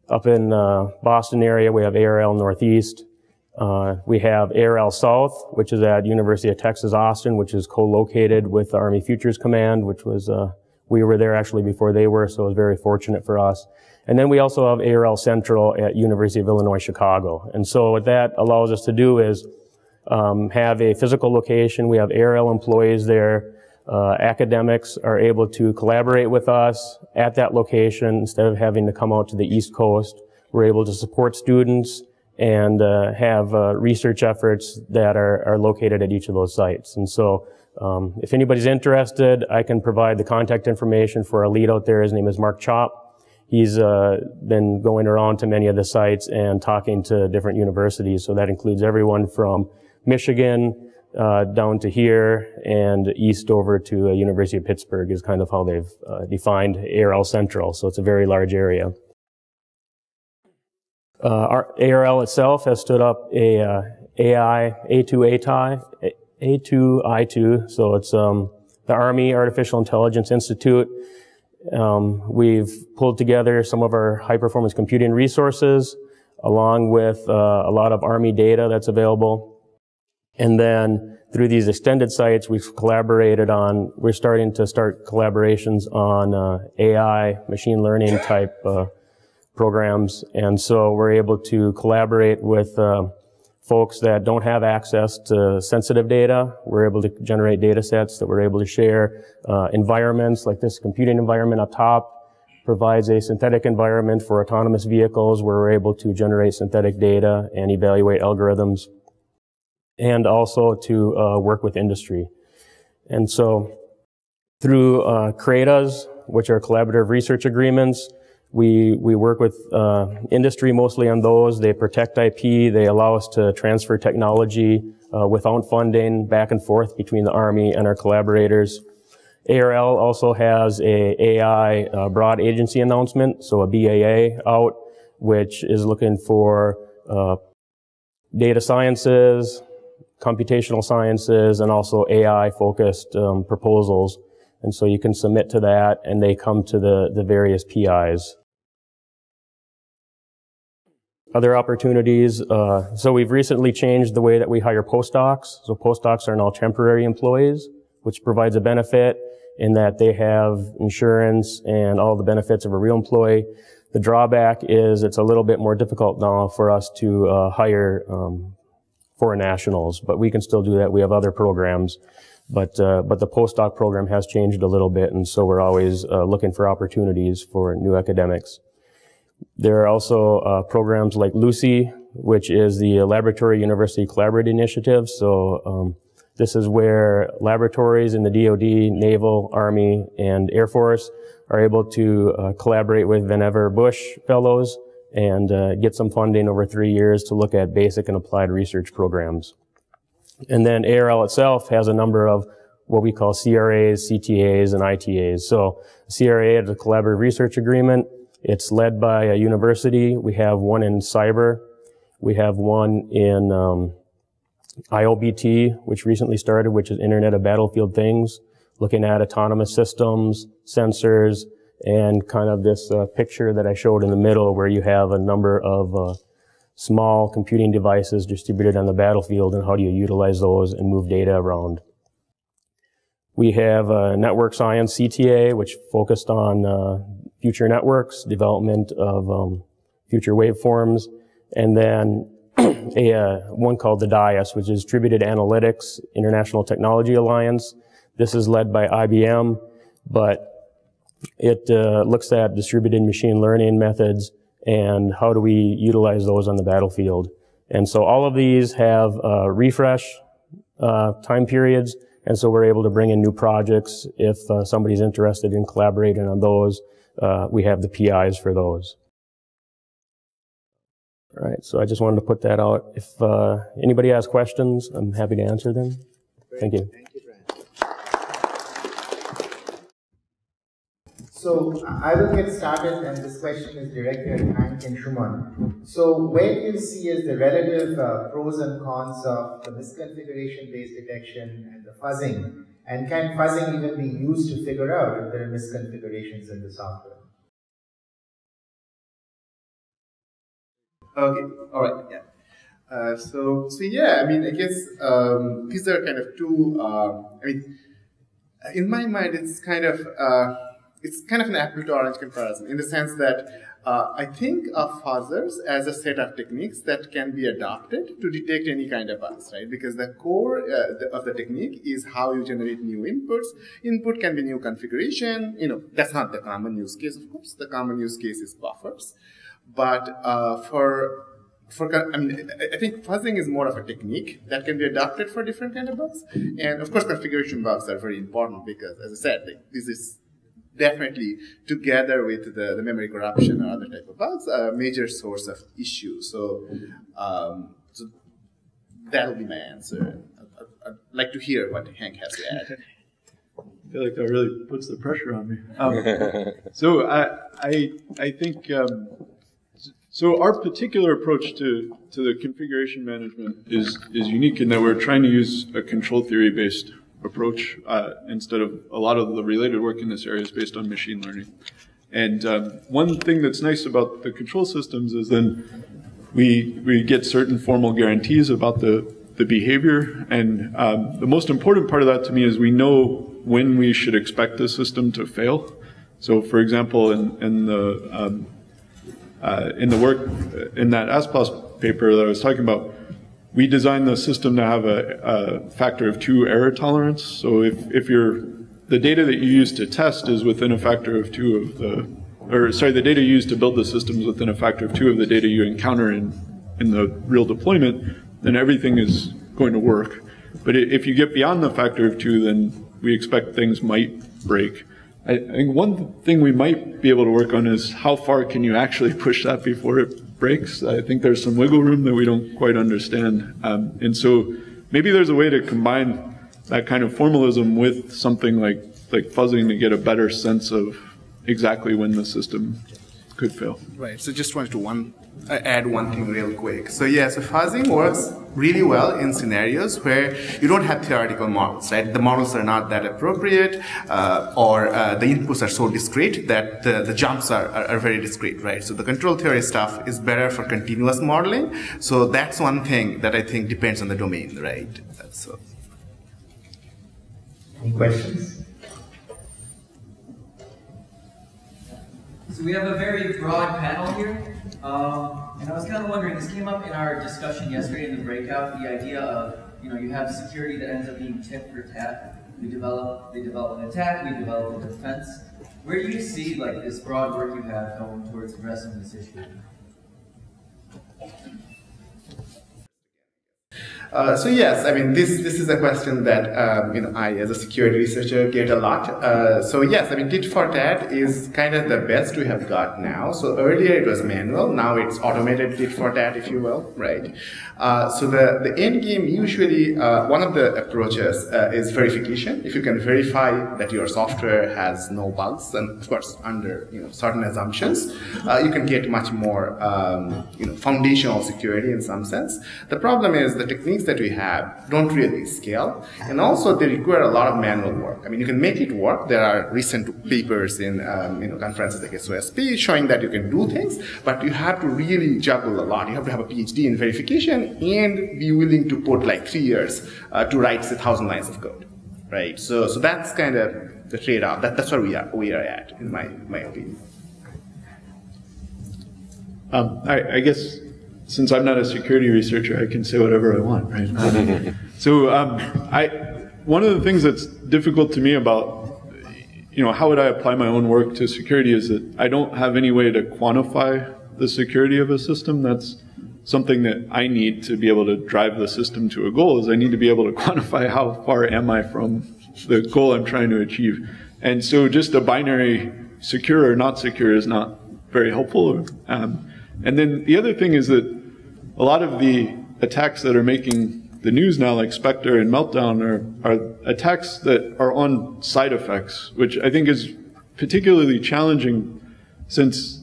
Up in Boston area, we have ARL Northeast. We have ARL South, which is at University of Texas, Austin, which is co-located with the Army Futures Command, which was, we were there actually before they were, so it was very fortunate for us. And then we also have ARL Central at University of Illinois, Chicago. And so what that allows us to do is have a physical location. We have ARL employees there. Academics are able to collaborate with us at that location instead of having to come out to the East Coast. We're able to support students and have research efforts that are located at each of those sites. And so if anybody's interested, I can provide the contact information for our lead out there. His name is Mark Chop. He's been going around to many of the sites and talking to different universities. So that includes everyone from Michigan down to here and east over to University of Pittsburgh is kind of how they've defined ARL Central. So it's a very large area. Our ARL itself has stood up a A2I2, so it's the Army Artificial Intelligence Institute. We've pulled together some of our high-performance computing resources along with a lot of Army data that's available. And then through these extended sites, we're starting to start collaborations on AI, machine learning type programs. And so we're able to collaborate with folks that don't have access to sensitive data, we're able to generate data sets that we're able to share. Environments like this computing environment up top provides a synthetic environment for autonomous vehicles where we're able to generate synthetic data and evaluate algorithms, and also to work with industry. And so through CRADAs, which are collaborative research agreements, we work with industry mostly on those. They protect IP. They allow us to transfer technology without funding back and forth between the Army and our collaborators. ARL also has a AI broad agency announcement, so a BAA out, which is looking for data sciences, computational sciences, and also AI-focused proposals. And so you can submit to that, and they come to the various PIs. Other opportunities, so we've recently changed the way that we hire postdocs. So postdocs are now temporary employees, which provides a benefit in that they have insurance and all the benefits of a real employee. The drawback is it's a little bit more difficult now for us to hire foreign nationals, but we can still do that. We have other programs, but the postdoc program has changed a little bit, and so we're always looking for opportunities for new academics. There are also programs like LUCI, which is the Laboratory University Collaborative Initiative. So this is where laboratories in the DoD, Naval, Army, and Air Force are able to collaborate with Vannevar Bush Fellows and get some funding over 3 years to look at basic and applied research programs. And then ARL itself has a number of what we call CRAs, CTAs, and ITAs. So CRA is a collaborative research agreement. It's led by a university. We have one in cyber. We have one in IOBT, which recently started, which is Internet of Battlefield Things, looking at autonomous systems, sensors, and kind of this picture that I showed in the middle where you have a number of small computing devices distributed on the battlefield, and how do you utilize those and move data around. We have Network Science CTA, which focused on future networks, development of future waveforms, and then one called the DIAS, which is Distributed Analytics International Technology Alliance. This is led by IBM, but it looks at distributed machine learning methods and how do we utilize those on the battlefield. And so all of these have refresh time periods, and so we're able to bring in new projects. If somebody's interested in collaborating on those, we have the PIs for those. All right, so I just wanted to put that out. If anybody has questions, I'm happy to answer them. Thank you. Thank you, Brian. So I will get started, and this question is directed at Hank and Suman. So where do you see as the relative pros and cons of the misconfiguration-based detection and the fuzzing? And can fuzzing even be used to figure out if there are misconfigurations in the software? Okay, all right, yeah. So yeah, I mean, I guess these are kind of two. I mean, in my mind, it's kind of an apple to orange comparison in the sense that I think of fuzzers as a set of techniques that can be adopted to detect any kind of bugs, right? Because the core of the technique is how you generate new inputs. Input can be new configuration. You know, that's not the common use case, of course. The common use case is buffers. But I mean, I think fuzzing is more of a technique that can be adapted for different kind of bugs. And of course, configuration bugs are very important because, as I said, like, this is definitely, together with the memory corruption or other type of bugs, a major source of issue. So, so that'll be my answer. I'd like to hear what Hank has to add. I feel like that really puts the pressure on me. So I think. So our particular approach to the configuration management is unique in that we're trying to use a control theory based approach instead of a lot of the related work in this area is based on machine learning. And one thing that's nice about the control systems is then we get certain formal guarantees about the behavior. And the most important part of that to me is we know when we should expect the system to fail. So for example, in the work in that ASPLOS paper that I was talking about, we designed the system to have a factor of 2 error tolerance. So if the data that you use to test is within a factor of 2 of the data you use to build the system is within a factor of 2 of the data you encounter in the real deployment, then everything is going to work. But if you get beyond the factor of 2, then we expect things might break. I think one thing we might be able to work on is how far can you actually push that before it breaks. I think there's some wiggle room that we don't quite understand. And so maybe there's a way to combine that kind of formalism with something like fuzzing to get a better sense of exactly when the system could fail. Right. So just wanted to add one thing real quick. So yeah, so fuzzing works really well in scenarios where you don't have theoretical models, right? The models are not that appropriate, or the inputs are so discrete that the jumps are very discrete, right? So the control theory stuff is better for continuous modeling. So that's one thing that I think depends on the domain, right? So. Any questions? So we have a very broad panel here, and I was kind of wondering, this came up in our discussion yesterday in the breakout, the idea of, you have security that ends up being tit for tat. They develop an attack, we develop a defense. Where do you see this broad work you have going towards addressing this issue? So yes, I mean, this is a question that, I as a security researcher get a lot. So yes, I mean, tit for tat is kind of the best we have got now. So earlier it was manual, now it's automated tit for tat, if you will, right? So the end game usually, one of the approaches is verification. If you can verify that your software has no bugs, and of course under certain assumptions, you can get much more foundational security in some sense. The problem is the techniques that we have don't really scale, and also they require a lot of manual work. I mean, you can make it work. There are recent papers in conferences like SOSP showing that you can do things, but you have to really juggle a lot. You have to have a PhD in verification and be willing to put 3 years to write 1,000 lines of code, right? So that's kind of the trade-off. That's where we are at, in my opinion. I guess since I'm not a security researcher, I can say whatever I want, right? So one of the things that's difficult to me about, how would I apply my own work to security is that I don't have any way to quantify the security of a system. That's something that I need to be able to drive the system to a goal, is I need to be able to quantify how far am I from the goal I'm trying to achieve. And so just a binary secure or not secure is not very helpful. And then the other thing is that a lot of the attacks that are making the news now, like Spectre and Meltdown, are attacks that are on side effects, which I think is particularly challenging since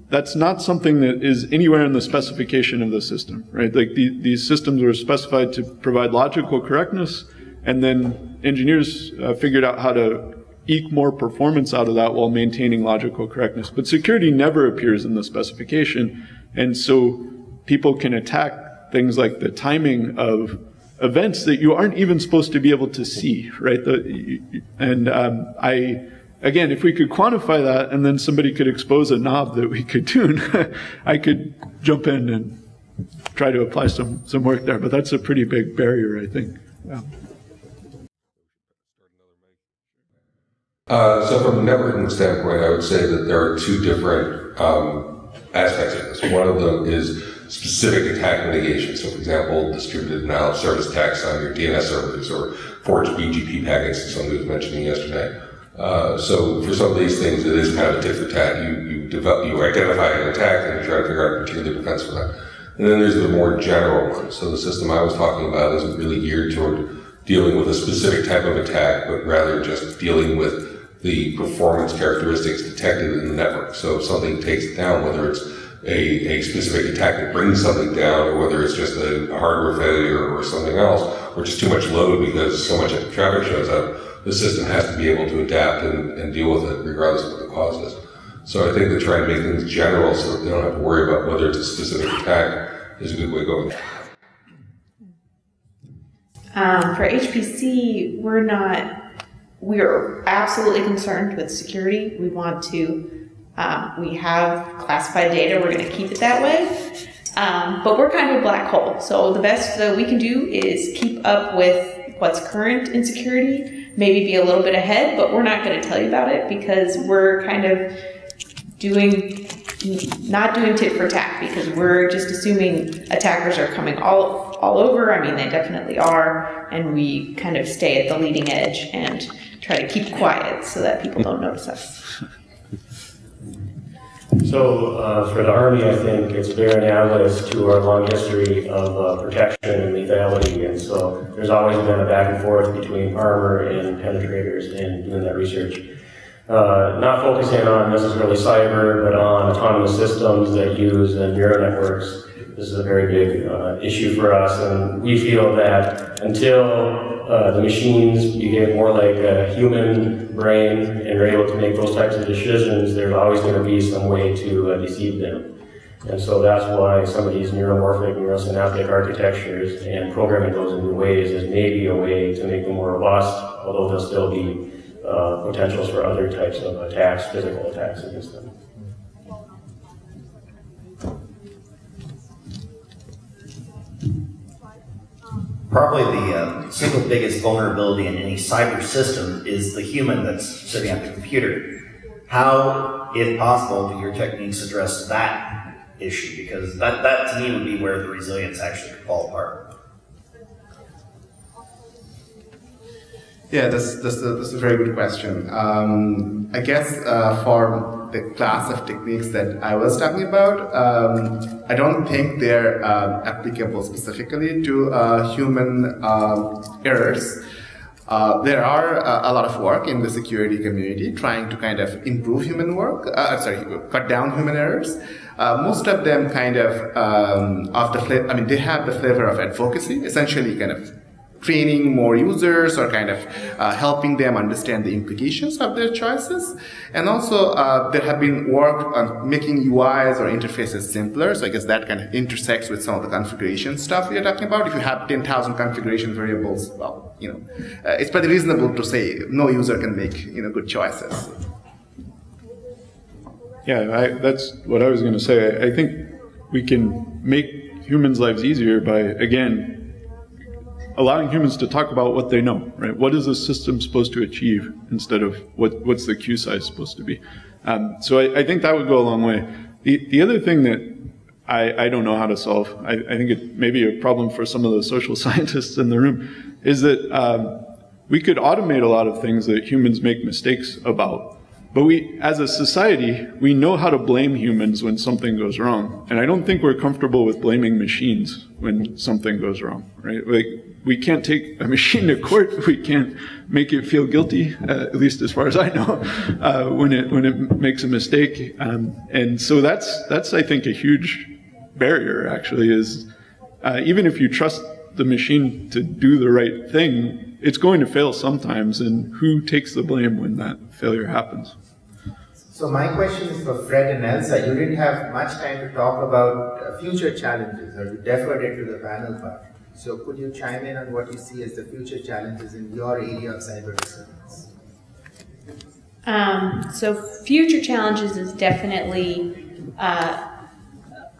that's not something that is anywhere in the specification of the system, right? These systems were specified to provide logical correctness, and then engineers figured out how to eke more performance out of that while maintaining logical correctness. But security never appears in the specification, and so people can attack things like the timing of events that you aren't even supposed to be able to see, right? Again, if we could quantify that and then somebody could expose a knob that we could tune, I could jump in and try to apply some work there, but that's a pretty big barrier, I think. Yeah. So from a networking standpoint, I would say that there are 2 different aspects of this. One of them is specific attack mitigation. So, for example, distributed denial of service attacks on your DNS servers or forged BGP packets, as somebody was mentioning yesterday. So for some of these things, it is kind of a tit for tat. You identify an attack and you try to figure out a particular defense for that. And then there's the more general one. So the system I was talking about isn't really geared toward dealing with a specific type of attack, but rather just dealing with the performance characteristics detected in the network. So if something takes it down, whether it's a specific attack that brings something down, or whether it's just a hardware failure or something else, or just too much load because so much traffic shows up, the system has to be able to adapt and deal with it regardless of what the cause is. So I think that trying to make things general so that they don't have to worry about whether it's a specific attack is a good way of going. For HPC, we're absolutely concerned with security. We want to, we have classified data, we're going to keep it that way. But we're kind of a black hole. So the best that we can do is keep up with what's current in security, maybe be a little bit ahead, but we're not going to tell you about it because we're kind of not doing tit for tat, because we're just assuming attackers are coming all over. I mean, they definitely are, and we kind of stay at the leading edge and try to keep quiet so that people don't notice us. So for the Army, I think it's very analogous to our long history of protection and lethality, and so there's always been a back and forth between armor and penetrators in doing that research. Not focusing on necessarily cyber, but on autonomous systems that use neural networks. This is a very big issue for us, and we feel that until the machines behave more like a human brain and are able to make those types of decisions, there's always going to be some way to deceive them. And so that's why some of these neuromorphic, neurosynaptic architectures and programming those in new ways is maybe a way to make them more robust, although there'll still be potentials for other types of attacks, physical attacks against them. Probably the single biggest vulnerability in any cyber system is the human that's sitting at the computer. How, if possible, do your techniques address that issue? Because that to me would be where the resilience actually could fall apart. Yeah, that's a very good question. I guess for the class of techniques that I was talking about, I don't think they're applicable specifically to human errors. There are a lot of work in the security community trying to kind of improve human work, cut down human errors. Most of them kind of they have the flavor of advocacy, essentially kind of training more users or kind of helping them understand the implications of their choices. And also there have been work on making UIs or interfaces simpler. So I guess that kind of intersects with some of the configuration stuff we are talking about. If you have 10,000 configuration variables, well, it's pretty reasonable to say no user can make, good choices. Yeah, that's what I was going to say. I think we can make humans' lives easier by, again, allowing humans to talk about what they know, right? What is the system supposed to achieve instead of what's the queue size supposed to be? So I think that would go a long way. The other thing that I don't know how to solve, I think it may be a problem for some of the social scientists in the room, is that we could automate a lot of things that humans make mistakes about. But we, as a society, we know how to blame humans when something goes wrong. And I don't think we're comfortable with blaming machines when something goes wrong, right? Like, we can't take a machine to court. We can't make it feel guilty, at least as far as I know, when it makes a mistake. And so that's, I think, a huge barrier, actually, is even if you trust the machine to do the right thing, it's going to fail sometimes, and who takes the blame when that failure happens? So my question is for Fred and Elsa. You didn't have much time to talk about future challenges, or you deferred it to the panel part. So could you chime in on what you see as the future challenges in your area of cyber resilience? So future challenges is definitely,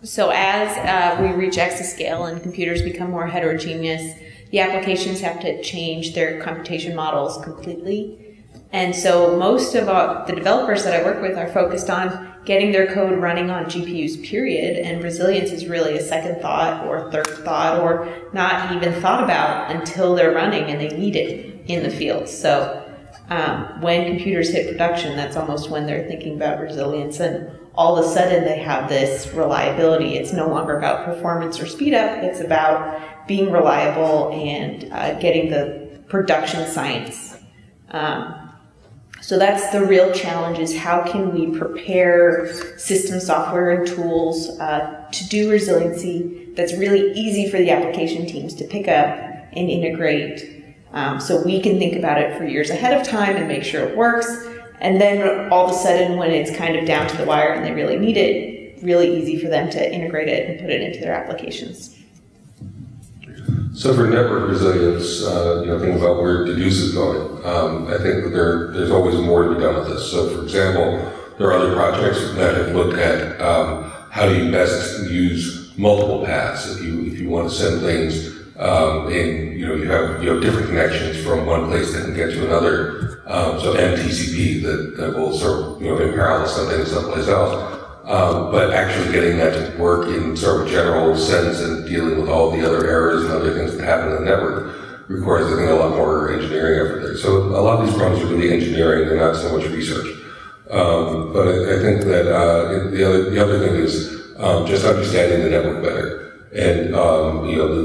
so as we reach exascale and computers become more heterogeneous, the applications have to change their computation models completely. And so most of the developers that I work with are focused on getting their code running on GPUs, period. And resilience is really a second thought or third thought or not even thought about until they're running and they need it in the field. So when computers hit production, that's almost when they're thinking about resilience. And all of a sudden they have this reliability. It's no longer about performance or speed up. It's about being reliable and getting the production science. So that's the real challenge, is how can we prepare system software and tools to do resiliency that's really easy for the application teams to pick up and integrate, so we can think about it for years ahead of time and make sure it works. And then all of a sudden, when it's kind of down to the wire and they really need it, really easy for them to integrate it and put it into their applications. So for network resilience, think about where deduce is going. I think that there's always more to be done with this. So for example, there are other projects that have looked at how do you best use multiple paths. If you want to send things, and you have different connections from one place that can get to another. So MTCP that will sort of in parallel send things someplace else. But actually getting that to work in sort of general sense and dealing with all the other errors and other things that happen in the network requires, I think, a lot more engineering effort there. So a lot of these problems are really engineering; they're not so much research. But I think that the other thing is just understanding the network better. And,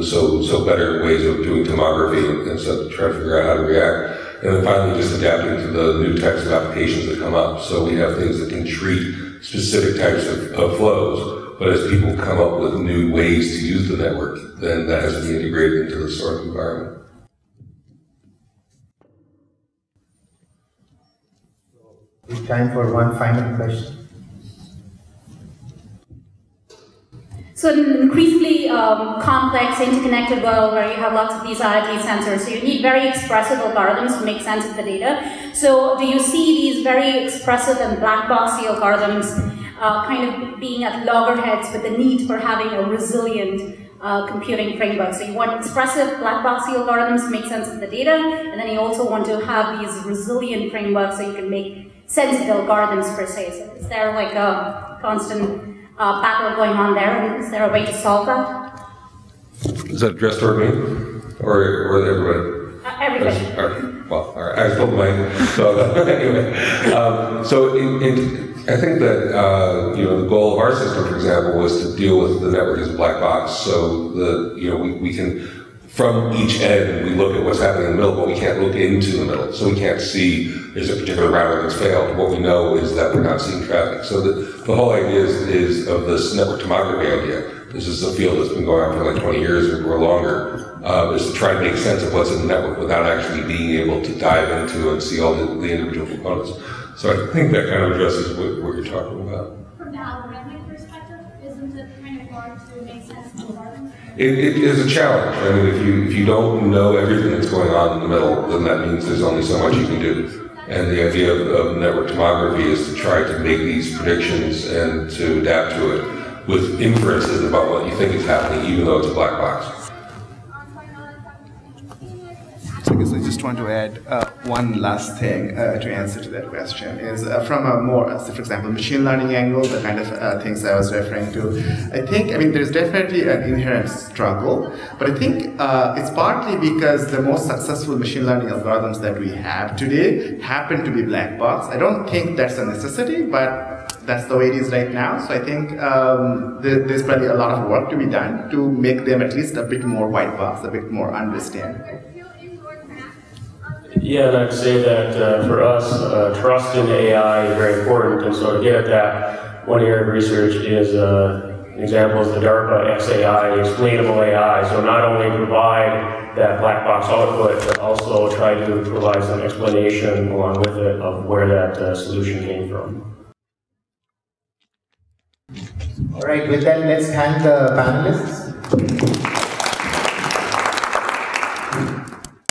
so better ways of doing tomography and stuff to try to figure out how to react. And then finally just adapting to the new types of applications that come up. So we have things that can treat specific types of flows, but as people come up with new ways to use the network, then that has to be integrated into this sort of environment. We have time for one final question. So in an increasingly complex, interconnected world where you have lots of these IoT sensors, so you need very expressive algorithms to make sense of the data. So do you see these very expressive and black boxy algorithms kind of being at loggerheads with the need for having a resilient computing framework? So you want expressive black boxy algorithms to make sense of the data, and then you also want to have these resilient frameworks so you can make sense of the algorithms per se. So is there like a constant battle going on there, and is there a way to solve that? Is that addressed toward me, or everybody? Everybody. All right. I told mine. So anyway, I think that the goal of our system, for example, was to deal with the network as a black box. So we can, from each end, we look at what's happening in the middle, but we can't look into the middle. So we can't see there's a particular router that's failed. What we know is that we're not seeing traffic. So the whole idea is of this network tomography idea. This is a field that's been going on for like 20 years or longer, is to try to make sense of what's in the network without actually being able to dive into and see all the individual components. So I think that kind of addresses what you're talking about. From the algorithmic perspective, isn't it kind of hard to make sense of algorithms? It is a challenge. I mean, if you don't know everything that's going on in the middle, then that means there's only so much you can do. And the idea of network tomography is to try to make these predictions and to adapt to it with inferences about what you think is happening, even though it's a black box. So I guess I just want to add one last thing to answer to that question is from a more, for example, machine learning angle, the kind of things I was referring to. I mean, there's definitely an inherent struggle, but I think it's partly because the most successful machine learning algorithms that we have today happen to be black box. I don't think that's a necessity, but that's the way it is right now. So I think there's probably a lot of work to be done to make them at least a bit more white box, a bit more understandable. Yeah, and I'd say that for us, trust in AI is very important, and so to get at that, one area of research is an example is the DARPA XAI, explainable AI. So not only provide that black box output, but also try to provide some explanation along with it of where that solution came from. All right, with that, let's thank the panelists.